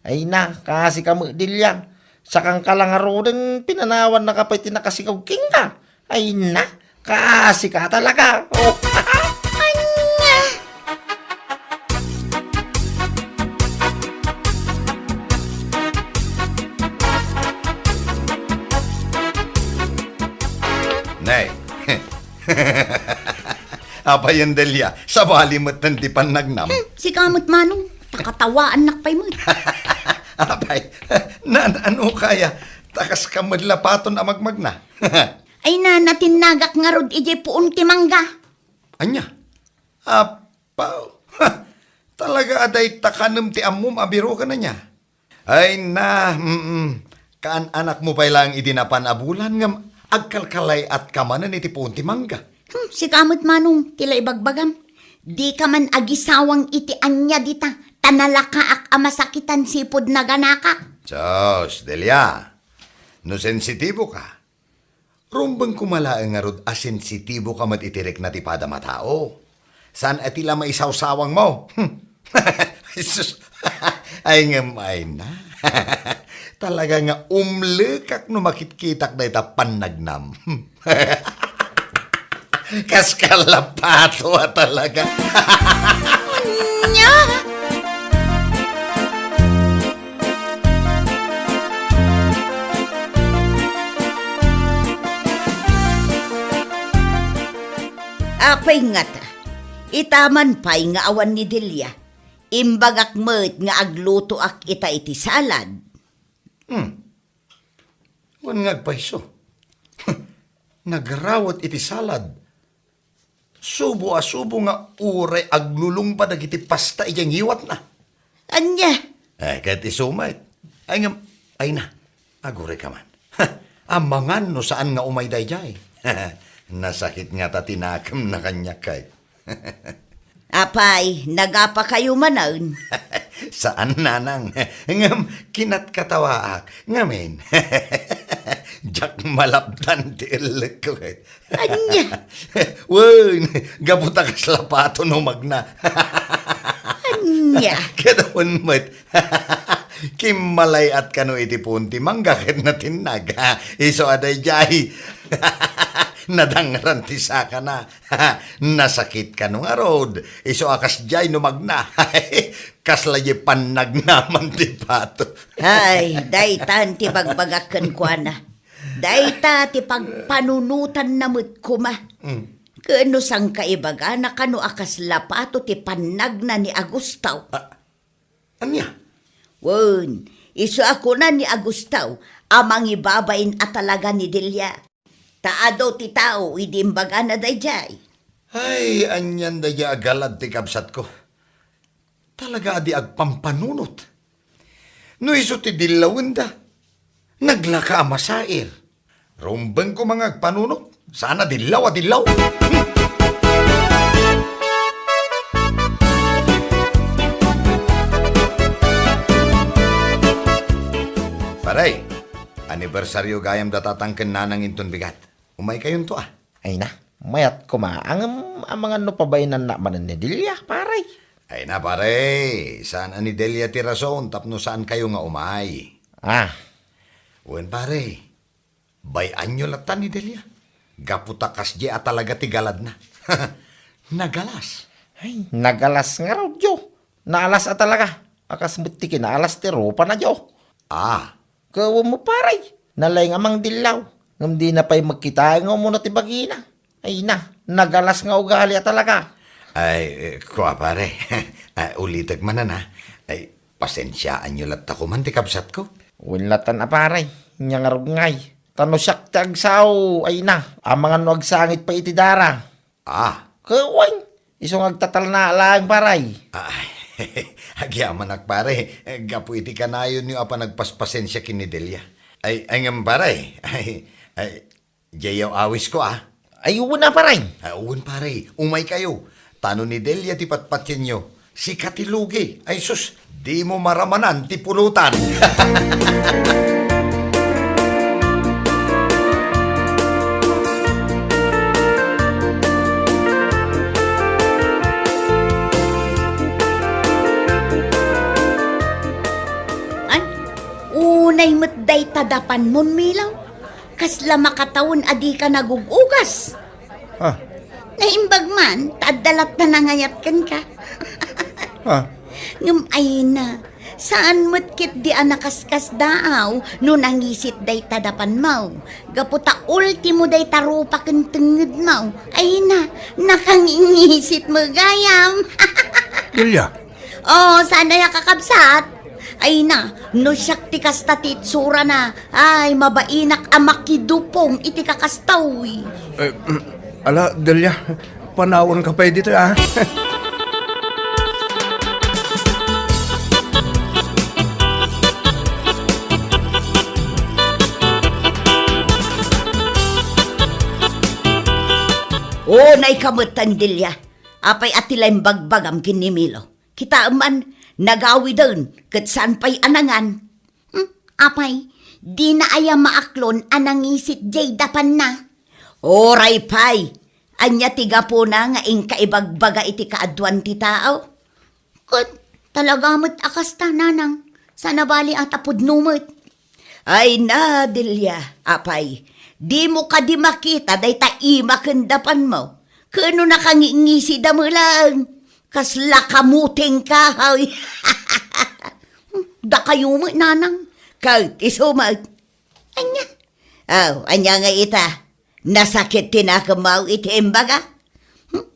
Ay na, kasi ka mo dilyang. Sa kang kalangaro din pinanawan na kapay tinakasikaw king ka. Ay na, kasi ka talaga. Oh. Nay. Apa yan, Delia? Sa bali mo't nanti panagnam. Si kamot manong, takatawaan nakpay mo. Apay, ano kaya? Takas ka madlapaton amagmag na. Ay na, natinagak nga rod ije puon ti mangga. Anya? Apaw. Talaga aday takanam ti amum abiro ka na niya. Ay na, kaan anak mo pa lang idinapan abulan ngam agkalkalay at kamanan iti puon ti mangga. Si kamot manong, tila ibagbagam. Di ka man agisawang iti anya dita, tanalakaak amasakitan sipod na ganaka. Diyos, Delia, no sensitibo ka. Rumbang kumalaang nga rod asensitibo ka matitirik na tipada matao. Saan atila maisawsawang mo? Jesus, ay ngamay na. Talaga nga umlikak no makitkitak na ita panagnam. Kaskalapato talaga. Nya! Apay nga ta, itaman pa'y nga awan ni Delia, imbagak met nga agluto ak ita iti salad. Wan ngagpaiso. Nagrawat iti salad. Subo nga uray aglulong pa dagiti pasta ijang hiwat na. Anya? Kahit isumay. Ay na, agure ka man. Amangan no saan nga umayday jay. Nasakit nga ta tinakam na kanya kay. Apay, nagapa kayo manan. Saan nanang? Ngam kinat katawaak. Ngamin. Jak malaptan ti ilek ko kay. Anya? Wen, gabuta ka sa lapato no magna. Anya? Kadawon met. Kimmalay at kano iti punti manggakit na tinag. Iso aday jay. Nadangran ti saka na. Nasakit ka nung arod. Iso akas jay numagna. Kaslaye panagnaman ti pato. Ay, daytan ti bagbagakan kwa na. Dayta ti pagpanunutan na mo't kuma. Kano sang kaibaga na kano akas lapato ti panagna ni Agustaw. Anya? Wen, iso ako na ni Agustaw, amang ibabain at talaga ni Delia. Taado ti tao, idimbaga na dayjay. Ay, anyan da ya agalad ti kabsat ko. Talaga adi agpampanunot. No iso ti dilawin da. Naglaka masair. Rumbang ko mga agpanunot. Sana dilaw a dilaw. Paray, anibersaryo gayam datatangken nanang inton bigat. Umay kayon to ah. Ay na, mayat ko ang mga no pabainan na manan ni Delia, paray. Ay na pare, saan ani Delia ti rason tapno saan kayo nga umay. Wen pare, bayan nyo latan ni Delia. Gaputakas di at talaga ti galad na. Nagalas. Ay, nagalas nga raw, Jo. Naalas at talaga. Akas butiki naalas ti ropa na, Jo. Kawa mo paray. Nalay nga mang dilaw. Ngam di na pa'y magkita nga muna ti bagina. Ay na, nagalas nga ugali at talaga. Ay, kuha pare. Ulitek man na na. Ay, pasensyaan nyo lat ako man ti kabsat ko. Winlatan a paray. Nya nga ngay. Tano siyak ti agsaw. Ay na, amangan no agsangit pa iti dara. Kawan. Isong agtatal na lang paray. Ay, agyaman ak pare. Gapu iti kanayon nyo apa nagpaspasensya kini Delia. Ay ngam pare. Ay, jayaw awis ko ah. Ayun na paray. Awan pare, umay kayo. Tano ni Delia ti patpatyan nyo. Si Katilugi. Ay sus, di mo maramanan ti pulutan. An, unay matday tadapan mon milaw. Kasla makatawon adi ka nagugugas. Ah, Naimbag man, tadalat na nangayat kan ka. ah. Ngam ay na, saan mo't kit di anakaskas daaw, no nangisit day tadapan mo. Gaputa ultimo day tarupa kan tenged mo. Ay na, nakangingisit mo gayam. Delia, Oh, sana ya kakabsat. Ay na, no siyak ti kastatit sura na. Ay, mabainak amakidupong iti kakastawi. ala, Delia, panawon ka pa dito, ah. Oh, naikamatan dilya. Apay atilayng bagbagam kinimilo. Kita man, nagawi doon, kat saan pa'y anangan. Apay, di na aya maaklon anangisit jay dapan na. Oray pay, anya tiga po na nga ing kaibagbaga iti kaadwan ti tao. Kat talaga mo't akas ta nanang, sana bali at apudnumot. Ay na, Dilya, apay, di mo ka di makita day taima kendapan mo. Kano nakangingisi da mo lang, kasla kamuting kahoy. Da kayo mo, nanang, kahit isumag. Anya, anya nga ita, nasakit tinakamaw iti imbaga.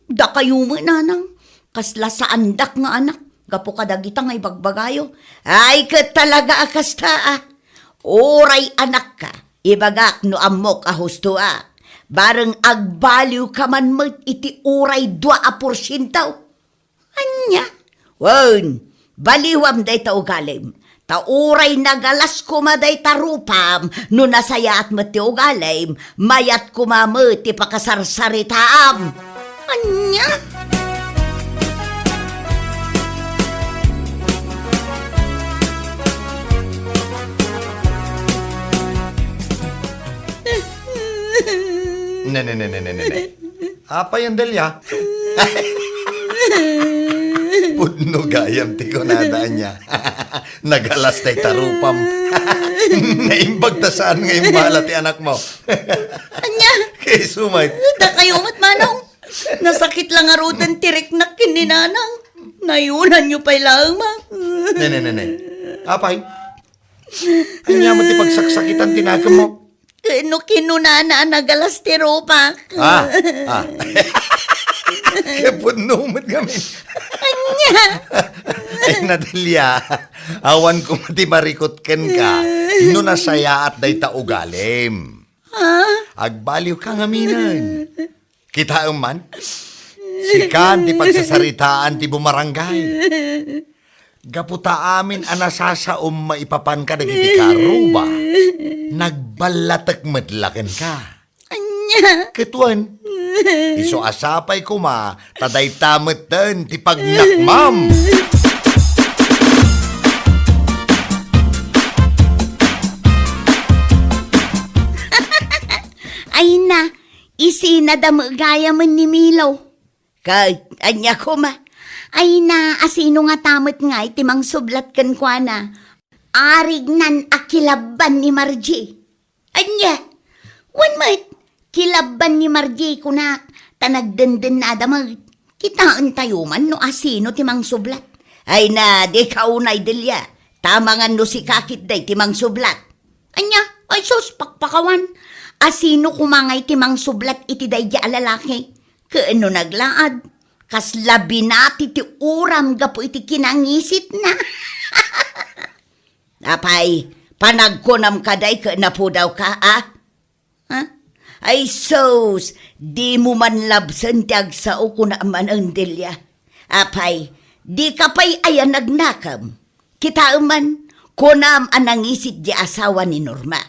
Da kayo mo, nanang, kasla sa andak nga anak, gapo kadagita nga ibagbagayo. Ay, kat talaga akas ta. Oray anak ka, ibagak no amok ahusto Bareng agbaliw ka man mag iti oray 2%. Anya? Wan, baliwam day ta ugalim. Ta oray nagalas kumaday ta rupam, no nasaya at mati ugalim, mayat kumamati pakasarsaritaam. Anya? Ne. Apa yan, Delia? Pudno gayam ti ko nadaan niya. Nagalas tay tarupam. Naimbag ta saan ngayon bala ti anak mo. Anya? Kay sumay. Da kayo mat manong. Nasakit lang arutan tirik na kininanang. Nayunan nyo pa'y lang, ma. Ne. Apay? Anya mo ti pagsaksakitan tinagam mo. Kano kinunana nagalas ti ropa. Kapudnumot kami. Anya? Ay, Natalia, awan ko mati marikot ken ka. No nasaya at day ta ugalim. Agbaliw ka ngaminan. Kita man, sikan ti pagsasaritaan ti bumarangay. Gaputa amin anasasaom maipapan ka dagiti karuba. Nagbalatak madlaken ka. Anya? Ketuan, iso asapay ko ma, taday tamat den ti pagnakmam. Ay na, isinadamagaya man ni Milaw. Kay, anya ko ma. Ay na, asino nga tamot nga itimang sublat kan kwa na. Arig nan akilaban ni Margie. Anya, one mate, kilaban ni Margie kunak, tanagdenden na damag. Kitaan tayo man no asino timang sublat. Ay na, di kaunay dilya. Tama nga no si kakit day timang sublat. Anya, ay sus, pakpakawan. Asino kumangay timang sublat iti day di alalaki. Kaano naglaad? Kas labi nati ti uram gapo iti kinangisit na. Apay, panagkunam kaday ka na po daw ka, Ay sos, di mo man labsan ti agsao ko na man ang dilya. Apay, di ka pa'y ayan nagnakam. Kita man, kunam anangisit di asawa ni Norma.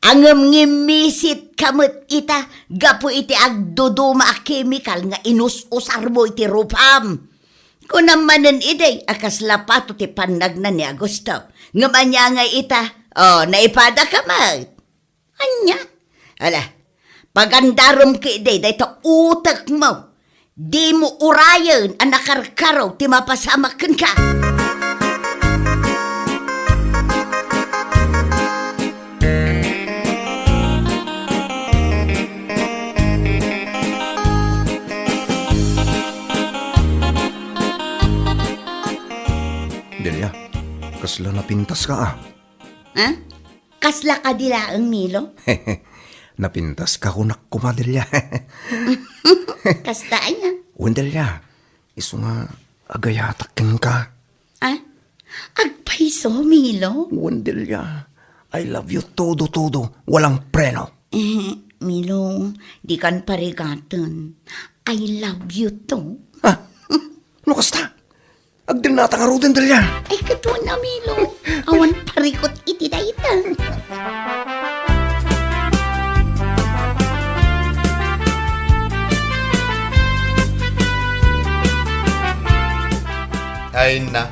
Angam ngimisit kamot ita, gapo iti agduduma a chemical nga inus-usar mo iti rupam. Kung namanan iday, akas lapato ti panag na ni Agusto. Nga manya nga ita, naipada ka mat. Anya? Ala, pagandarom ki iday, dahito utak mo. Di mo urayan ang nakarkaraw, ti mapasamakan ka. Delia, kasla napintas ka ah. Ha? Kasla ka dila ang Milo? Napintas ka kunak ko, Delia. Kastaan niya. Delia, iso nga agayatakin ka. Ah? Agpaiso, Milo? Delia, I love you todo. Walang preno. Milo, di kan parigatan. I love you too. Ano kasta? Agdin na tanga ruden, Delia. Ay, kato na, Milo. Awan parikot iti na ita. Ay na.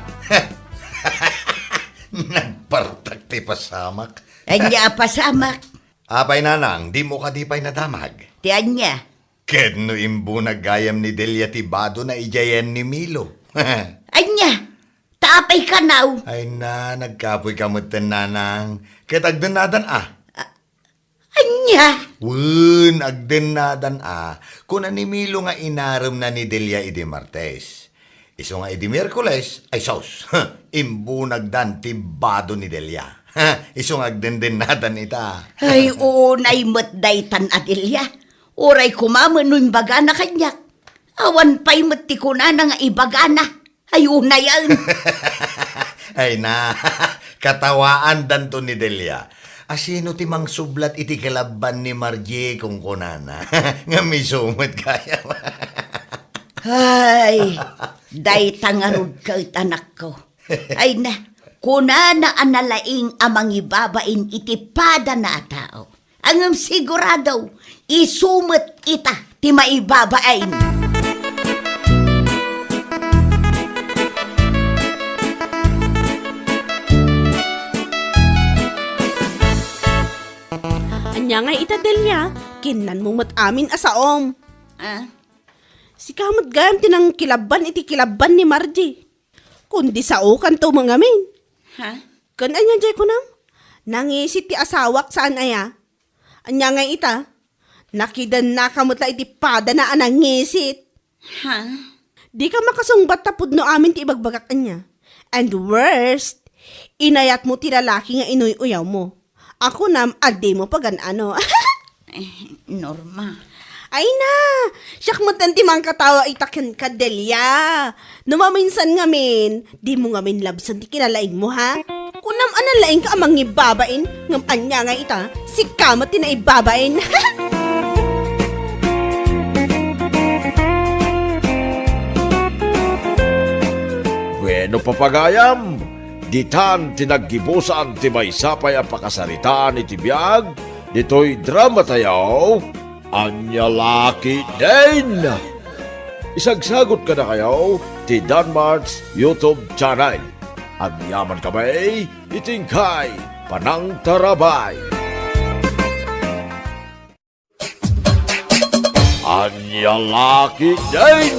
Nagpartak ti pasamak. Anya pasamak. Apay nanang, di mo ka di pa'y nadamag. Ti anya. Kedno imbu nagayam ni Delia Tibado na ijayan ni Milo. Anya. Tapay ka now. Ay na, nagkapoy kamutan nanang. Agdenadan Anya. Wun, agdenadan Kuna ni Milo nga inaram na ni Delia idi Martes. Iso nga idi Miyerkules, ay sos. Imbu nagdan Tibado ni Delia. Iso nga agdendenadan ita. Ay, unay matdaytan adilya. Oray kumamanon bagana kanyak. Awan pa'y mati ko na nga ibagana. Ay, unay yan. Ay na, katawaan dan to ni Delia. Asino ti mang sublat iti kalaban ni Margie kung kunana. Nga may sumot kaya. Ay, day tangarod ka anak ko. Ay na, kunana analaing amang ibabain iti pada na tao. Ang sigurado, isumot ita ti maibabain. Anya nga ita, Delia, kinan mo mat amin asaom. Ah? Si kamot gayam tinang kilaban iti kilaban ni Margie. Kundi sao kanto mga min. Ha? Kan anya jay kunam? Nangisit ti asawak saan aya? Anya nga ita? Nakidan na kamutla iti pada na anangisit. Ha? Di ka makasungbat tapod no amin ti ibagbagak anya. And worst, inayat mo ti lalaki nga inuy-uyaw mo. Ako nam, adi mo pagan ano. Norma. Ay na, siyak mo tanti mang katawa itakin ka, Delia. Numaminsan ngamin, di mo ngamin labsan ti kinalaing mo, ha? Kunam analaing ka amang ibabain, ngam anya nga ita, si kamat ti na ibabain. Bueno papagayam, ditan tinaggibusan ti maysapay ang pakasaritaan iti biyag, dito'y drama tayaw, Anya Laki Din! Isagsagot ka na kayo ti Danmar's YouTube channel. Ang yaman kamay, itingkay, panang tarabay. Anya Laki Din!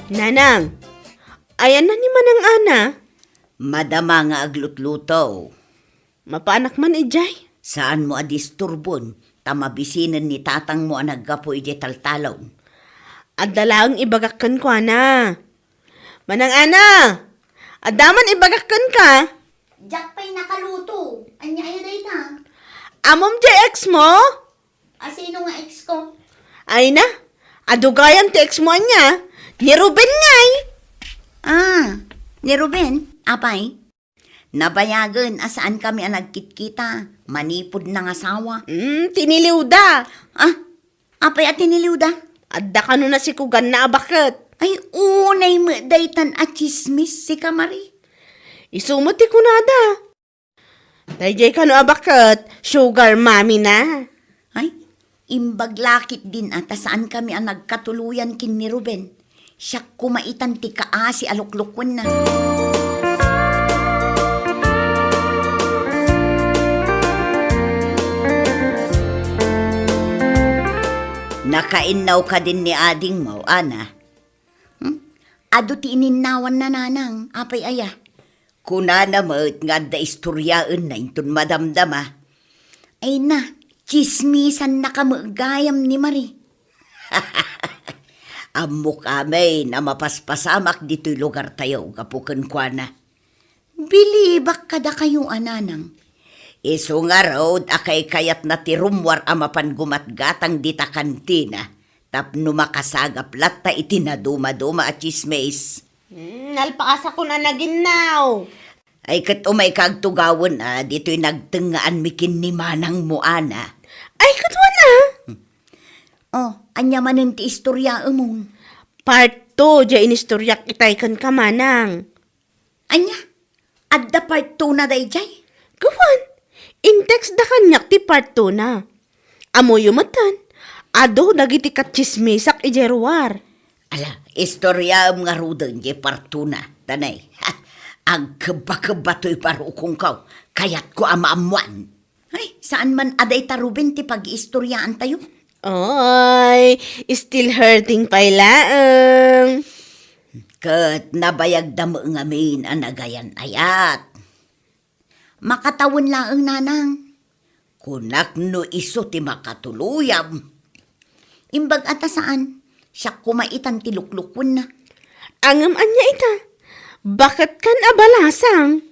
Nanang, ayan na ni Manang Ana. Madama nga aglutluto. Mapaanak man ijay. Saan mo adisturbon? Tamabisinan ni tatang mo ang naggapo ije taltalon. Adalaang ibagakan ko, Ana. Manang Ana, adaman ibagakan ka. Jack pa'y nakaluto. Anya ayo day ta? Amom ex mo? Sino nga ex ko? Ay na, adugayan ti ex mo niya. Ni Ruben ngay. Ni Ruben, apay? Nabayagan asaan kami ang nagkitkita. Manipod ng asawa. Tiniliw da. Apay at tiniliw da? Adda ka na si Kugan na abakit. Ay, unay mo daytan at chismis si Kamari. Isumuti ko na da. Dayjay ka no abakot, sugar mommy na. Ay, imbaglakit din ata saan kami ang nagkatuluyan kin ni Ruben. Siya kumaitan ti si aluklukwan na. Nakainaw ka din ni ading mo, ana. Ado ti ininnawan na nanang, apay aya. Kuna na mo't nga da istoryaan na intun madamdama. Ay na, chismisan na kamagayam ni Marie. Amo kami na mapaspasamak dito'y lugar tayo, kapukan kwa na. Bilibak kada kayo, ananang. Iso nga road, akay kayat na tirumwar amapan gumatgatang dita kantina. Tapno makasagaplat ta itinaduma-duma at chismes. Nalpakas ako na naginaw. Ay kat umay kagtugawan dito'y nagtengaan mikin ni manang mo, ana. Ay, katwa na. Oh, anya manin ti istorya umong. Part 2, dya inistoryak itay kan kamanang. Anya, adda part 2 na day jay. Gawan, in-text da kanyak ti part 2 na. Amo yumatan, ado dagiti katsismisak ijerwar. Ala, istorya nga rudan jay part 2 na. Tanay, ang kaba-kaba to'y parukong kaw, kayat ko amaamuan. Ay, saan man aday taruben ti pag-istoryaan tayo? Oy, still hurting pa ilaang. Kat nabayag damo ngamin ang nagayan ayat. Makatawon laang nanang. Kunak no iso ti makatuluyam. Imbag ata saan, siya kumaitan ti luklukon na. Angam anya ita, bakit kan abalasang?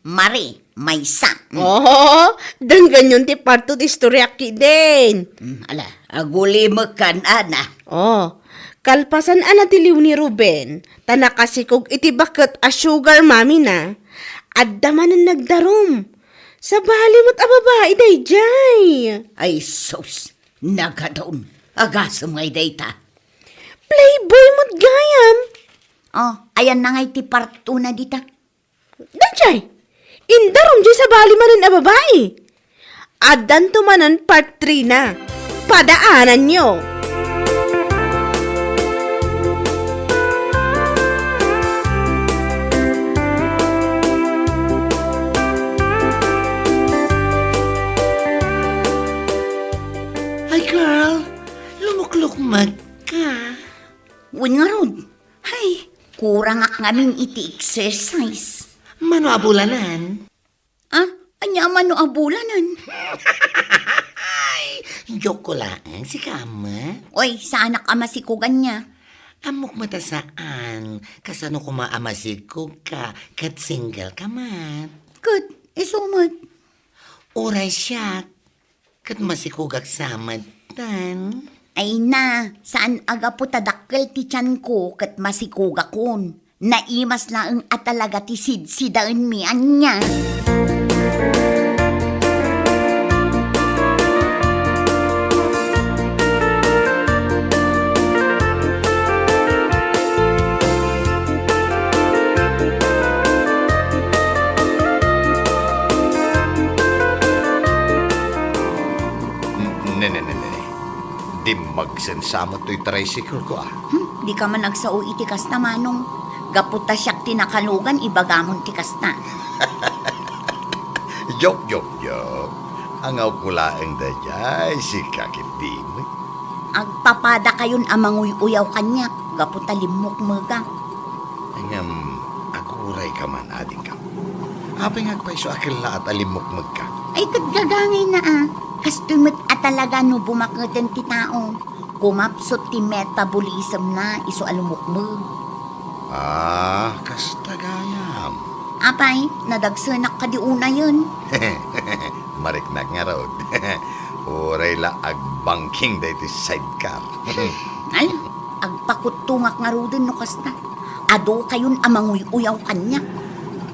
Mari, may sa. Oh, dan ganyan ti parto ti istoryak ki din. Ala, aguli mo kan, ana. Oh, kalpasan ana ti liw ni Ruben, tanakasikog iti bakit a sugar mommy na, adda man ang nagdarom. Sa balimot a babae day jay. Ay sus, nagadaon. Agasam ngay data. Playboy mo't gayam. Oh, ayan na ngay ti part 2 na dita. Dajay, indarom jay sa balimanan a babae. Addan tumanan part 3 na. Padaanan nyo. Ay, girl, lumuklukmag ka. Wen nga rod. Hay, kurang ak ngamin iti exercise. Mano abulanan? Ah, anya man no abulanan. Joke ko lang, si Kama. Oy, sa anak amasikugan niya. Amok mata saan, kasano kumaamasikog ka, kat single ka man. Kat, isumad. Oray siya, kat masikugak samad tan. Ay na, saan aga po tadakkel ti tiyan ko kat masikuga kon. Naimas laang at talaga ti sidsidaan mi anya. Ne. Di magsensamot to'y tricycle ko Di ka man nagsao iti kasta manong. Gaputa siyak tinakalugan, ibagamon ti kasta. Joke. Angaw ko laang da jay, si kakit di mo. Agpapada kayon amang uyaw kanya. Gaputa limok mga. Angam, aguray ka man, ading ka. Apay ngagpaiso akil na at alimok magka. Ay kadgagangay na Kastumot at talaga no bumakatan ti tao. Kumapsot ti metabolism na iso alumukmug. Kastagayam. Apay, nadagsanak ka di una yun. Mariknak nga raw. Uray la agbangking da iti sidecar. Al, agpakutungak nga rudin no kasta. Ado kayon amang uyaw kanya.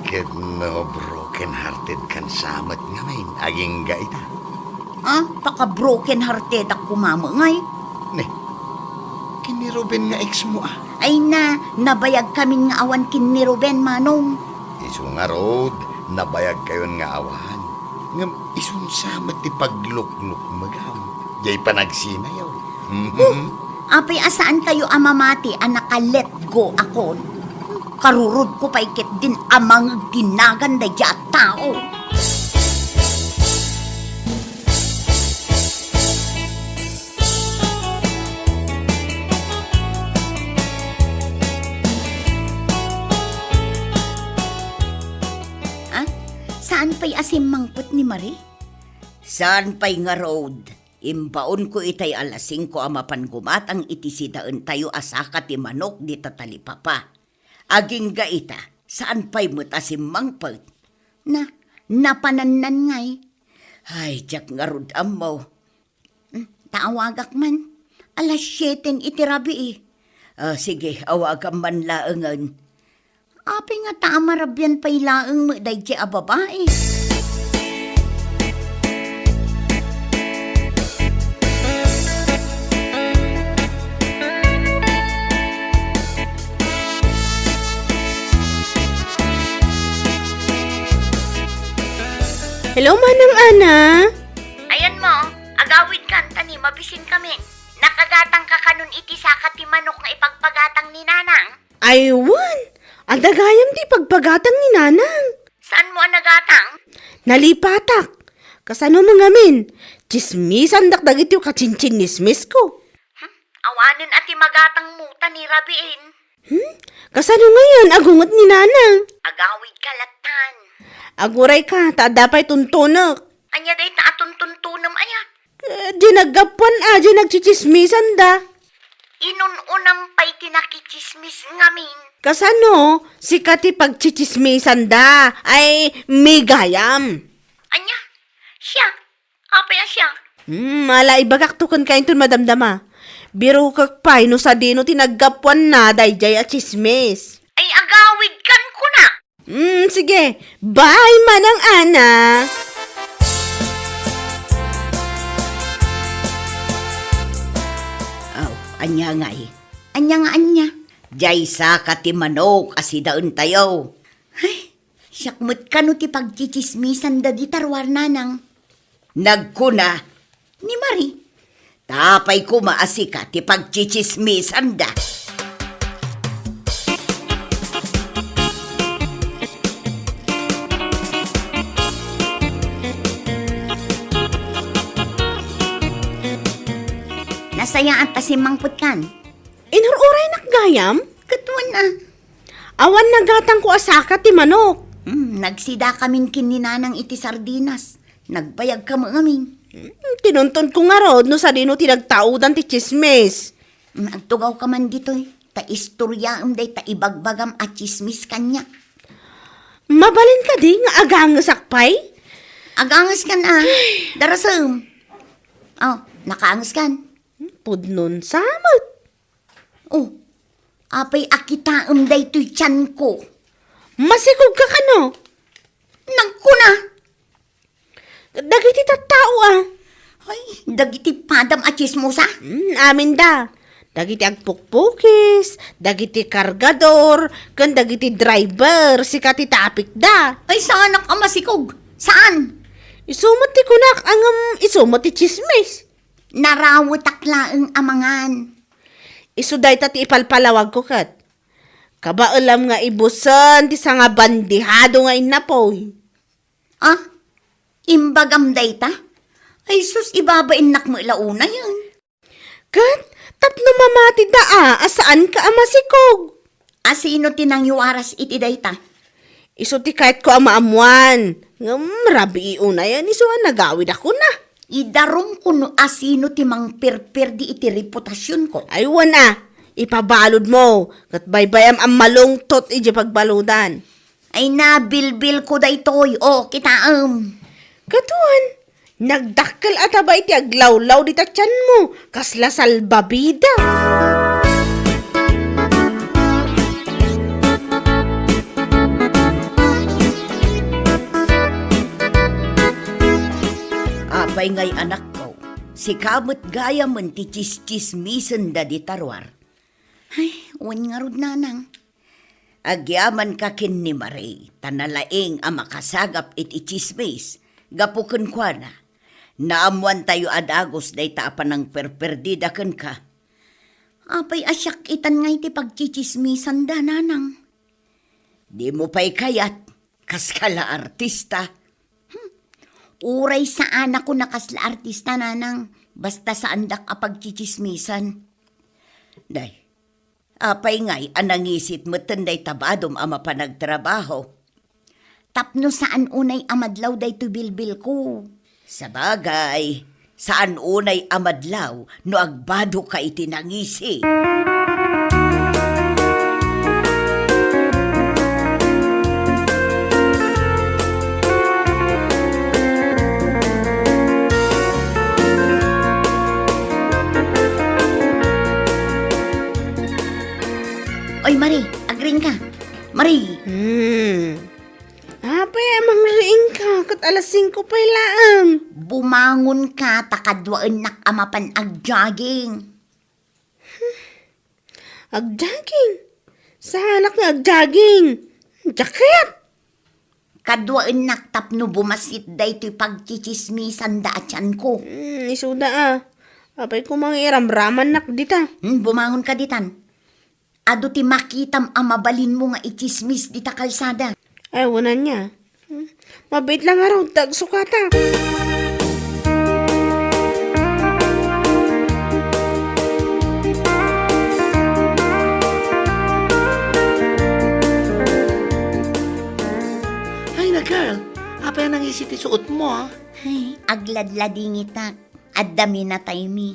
Ket no broken hearted kan samat nga main. Aging gaita. Paka-broken hearted ak kumama ngay. Ne, kini Ruben nga ex mo Ay na, nabayag kami nga awan kin ni Ruben, manong. Isu nga road, nabayag kayon nga awan. Ngam isunsamat ti paglukluk magam. Jay panagsinayaw. Apay asaan kayo amamati ang naka-let go ako? Karurod ko pa ikit din amang ginaganda dya tao. Ah, saan pa'y asimangpot ni Marie? Saan pa'y nga road? Imbaon ko itay alas 5 amapan gumatang iti sidaan tayo asaka ti manok di tatalipapa. Aging gaita, saan pa'y mutasim mangpag? Napanannan ngay. Ay, jak nga rod amaw. Taawagak man. Alas 7 iti rabi eh. Sige, awagam man laangan. Api nga taamarabyan pa'y laang mo day di ababae. Hello, Manang Ana. Ayan mo, agawid kanta ni mabisin kami. Nakagatang ka kanun iti sakat ti manok nga ipagpagatang ni Nanang. Aywan, ang dagayam di pagpagatang ni Nanang. Saan mo ang nagatang? Nalipatak. Kasano mga min? Chismisan dakdag iti kachinchinismis ko. Awanin ati magatang muta ni Rabiin. Kasano ngayon agungot ni Nanang? Agawid kalatan. Aguray ka, taadapay tuntunak. Anya day taatun-tuntunam aya. Di naggapuan di nagchichismisan da. Inununam pa'y tinakichismis ngamin. Kasano, si Kati pagchichismisan da, ay may gayam. Anya, siya. Apaya siya. Mala ibagak tukon kain tun madamdama. Biro kak pay no sa dino tinaggapuan na dayjay at chismis. Ay agawid kan ko na. Sige. Bye, Manang Ana. Anya nga eh. Anya nga anya. Jay sa kati manok asidaon tayo. Ay, syakmut ka no ti pagchichismisan da di tarwar nanang. Nagkuna ni Marie. Tapay ko maasika ti pagchichismisan da. Nasayaan ta si Mangput kan. Inururay nakgayam? Katuan na. Awan nagatang ko asaka ti manok. Nagsida kamin kininanang iti sardinas. Nagbayag ka mo amin. Tinunton ko nga rod no sa dino tinagtaudan ti chismis. Nagtugaw ka man dito eh. Ta istorya day ta ibagbagam at chismis kanya. Mabalin ka di nga agangasak pay? Agangas kan Darasam. Oh, nakaangas kan. Pudnon samot. Oh, apay akitaam day to'y tiyan ko. Masikog ka kano? Nagkuna. Dagiti tattao Ay, dagiti padam at chismosa. Amin da. Dagiti agpukpukis, dagiti kargador, kan dagiti driver, si kati tapik da. Ay, saan ka masikog? Saan? Isumot ti kunak ang isumot ti chismis. Narawutak laang amangan. Isuday ta ti ipalpalawag ko kat. Kabaalam nga ibusan ti nga bandihado nga inapoy. Ah, imbagam day ta? Ay, sus, ibabain nak mo ilauna yan. Kat, tapno mamati da asaan ka amasikog? Asino tinangyuaras iti day ta? Iso ti kahit ko amaamuan. Rabi una yan, iso nagawid ako na. Idarom ko no asino ti mang perper di iti reputasyon ko. Aywan ipabalod mo. Kat baybayam ang malungtot iti pagbaludan. Ay nabilbil ko da itoy. O, kitaam. Katuan, nagdakkel ataba iti aglawlaw di tatyan mo. Kasla salbabida. Abay ngay anak ko, si kamot gaya man ti chis-chismisen da di tarwar. Ay, uwan nga rod nanang. Agyaman ka kin ni Marie, tanalaing ang makasagap iti chismis, Gapuken kwa na. Naamuan tayo adagos day taapan ng perperdida ken ka. Apay asyak itan nga iti pagchichismisan da nanang. Di mo pa'y kayat, kas kala artista. Uray sa anak ko na kasla artista nanang, basta sa andak a pagchichismisan. Day, apay ngay anangisit mo day tabadom ama pa nagtrabaho. Tapno saan unay amadlaw day to bilbil ko. Sa bagay, saan unay amadlaw no agbado ka itinangisi. Oy, Marie, agring ka. Marie, Apay, amang riing ka, kat alas 5 pa laang. bumangon ka, takadwaan nak amapan ag-jogging. Agjogging. Sa anak nga agjogging. Jacket. Kadwaan nak tapno bumasit day to'y pagchichismisan da atyan ko. Isuda Apay ko mga iramraman nak dita. Bumangon ka ditan. Ado ti makitam amabalin mo nga ichismis dita kalsada. Ay, wala niya. Mabait lang araw, tagsukata. Ay na girl, apa yan ang isiti suot mo ah? Ay, agladlading itak. At dami na tayo mi.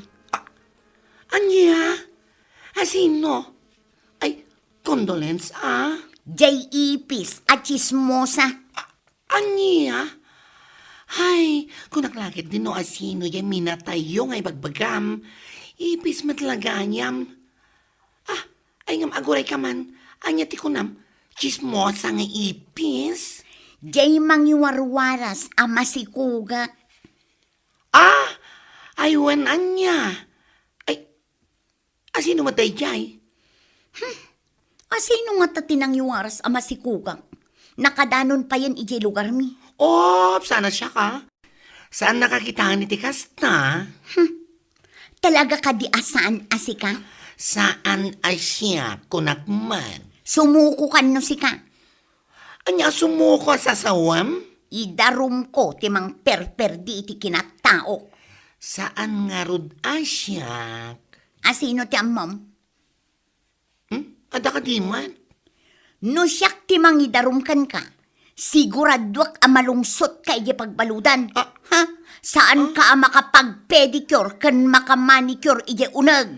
Anya? Asino? Ay, condolence ah? Jay ipis at chismosa. Anya? Ay, kung naklakit din no asino yan minatayo nga ibagbagam. Ipis matlaganyam. Ah, ay ngam aguray ka man. Anya ti kunam, chismosa nga ipis. Jay mangiwarwaras ama si Kuga. Ah, ay wan anya. Ay, asino matay jay? Asino nga tatinang iwaras ama si Kuga? Nakadanon pa yan ije lugar mi. Oh, sana siya ka. Saan nakakita ni Tikas na? Talaga ka di asaan asika? Saan ay siya kunakman? Sumuko kan no sika. Anya sumuko sa sawam? Idarum ko timang perperdi iti kinatao. Saan nga rod asya? Asino ti amom? Ada ka di man? No siyak timang idarum kan ka. Siguradwak amalungsot ka ije pagbaludan. Ha? Saan ka makapag-pedicure kan makamanicure ije unag?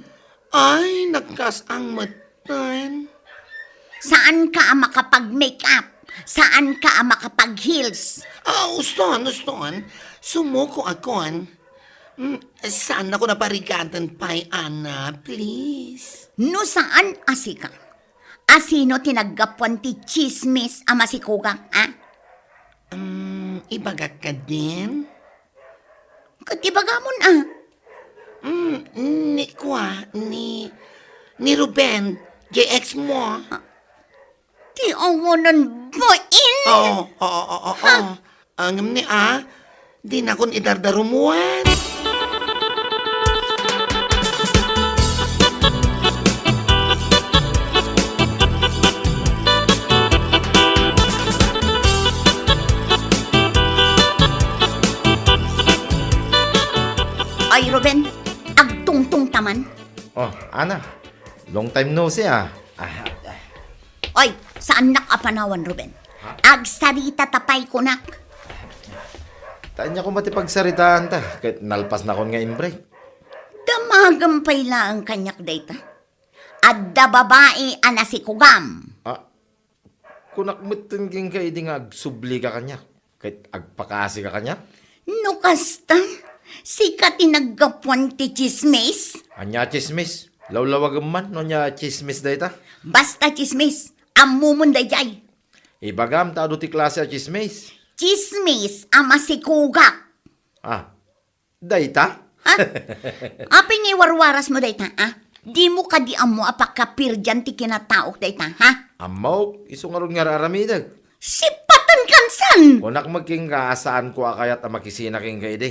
Ay, nagkas ang matan. Saan ka makapag-makeup? Saan ka makapag-heels? Ah, uston. Sumuko akon. Saan ako naparigatan pa'y Ana, please? No saan asika? Asino tinaggapuan ti chismis ama si Kugang, ha? Ibagak ka din? Katibagamon, ah. Ni Ruben, JX mo. Ti awanan bain. Oo. Ang ni di na kon idardarumuan. Ay, Ruben, agtungtung taman. Oh, Ana, long time no see ah. Ay, saan nakapanawan, Ruben? Agsarita tapay ko nak. Tanya ko matipagsaritaan ta, kahit nalpas na kon nga in-break. Damagampay lang ang kanyak data. Adda babae ana si Kugam. Kunak mutungging ka, hindi nga agsubli ka kanya. Kahit agpakasi ka kanya. No kasta, sikat tinaggapuan ti chismis. Anya chismis. Lawlawag man, no nya chismis dayta. Basta chismis, amumun dayjay. Ibagam, tado ti klase a chismis. Chismis ama si Kugak. Dayta? Aping iwarwaras mo dayta, ha? Di mo ka di amo apakapir dyan ti kinataok dayta, ha? Amaw, iso nga ron nga raramidag. Sipatan ka Sansan! Kunak magking saan ko akayat ang makisina king kay di.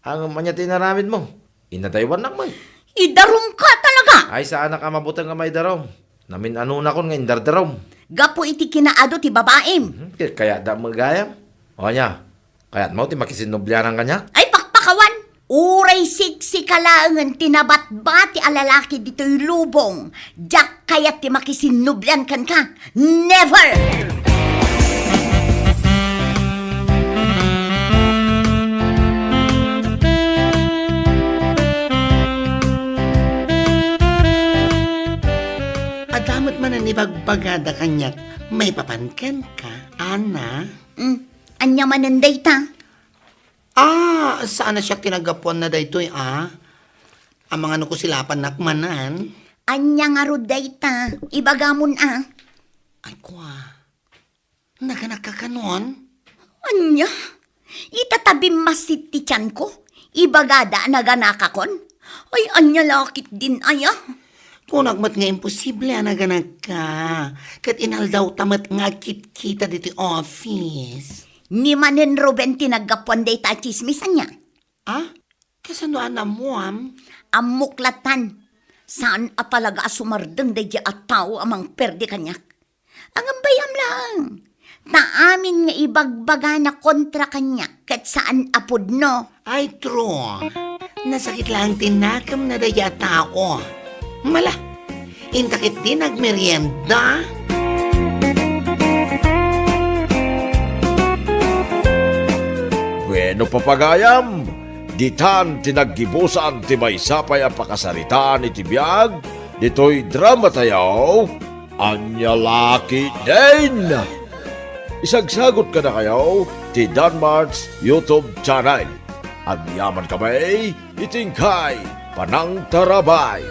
Ang manya tinaramid mo. Inadaywan nak mo. Idarong ka talaga! Ay saan ka mabutang nga may darom. Namin ano na kon nga indardarom. Gapo iti kinaado ti babaem. Kaya da magayam. O nya, kaya't mo ti makisinubyanan kanya. Ay pakpakawan! Uray siksi kalaangan tinabat-bat ti alalaki dito'y lubong. Jack kayat ti makisinublan kan ka. Never! Adamot man ang ibagbagada kanyak, may papankan ka, Ana? Anya mananday ta? Saan na siya tinagapon na daytoy, Ang mga nukusilapan nakmanan. Anya nga ruday ta? Ibagamon Ay, naganak ka kanon? Anya? Itatabi masit ti tiyan ko? Ibagada naganakakon? Ay, anya lakit din aya? Kung nagmat nga imposible, naganak ka. Kat inal daw tamat nga kita dito office. Ni manen Ruben tinagapuan day ta chismisan niya. Kasano mo, Amuklatan. Saan apalaga sumardeng day at tao amang perde kanyak? Ang bayam lang. Taamin nga ibagbaga na kontra kanya kat saan apod no. Ay, true. Nasakit lang tinakam na daya tao. Mala, intakit din nagmerienda. Bueno papagayam, ditan tinaggibusan ti maysapay a pakasaritaan iti biag, dito'y drama tayaw, anya laki din. Isagsagot ka na kayo ti Danmart's YouTube channel. Ang yaman kamay, itingkay, panang tarabay.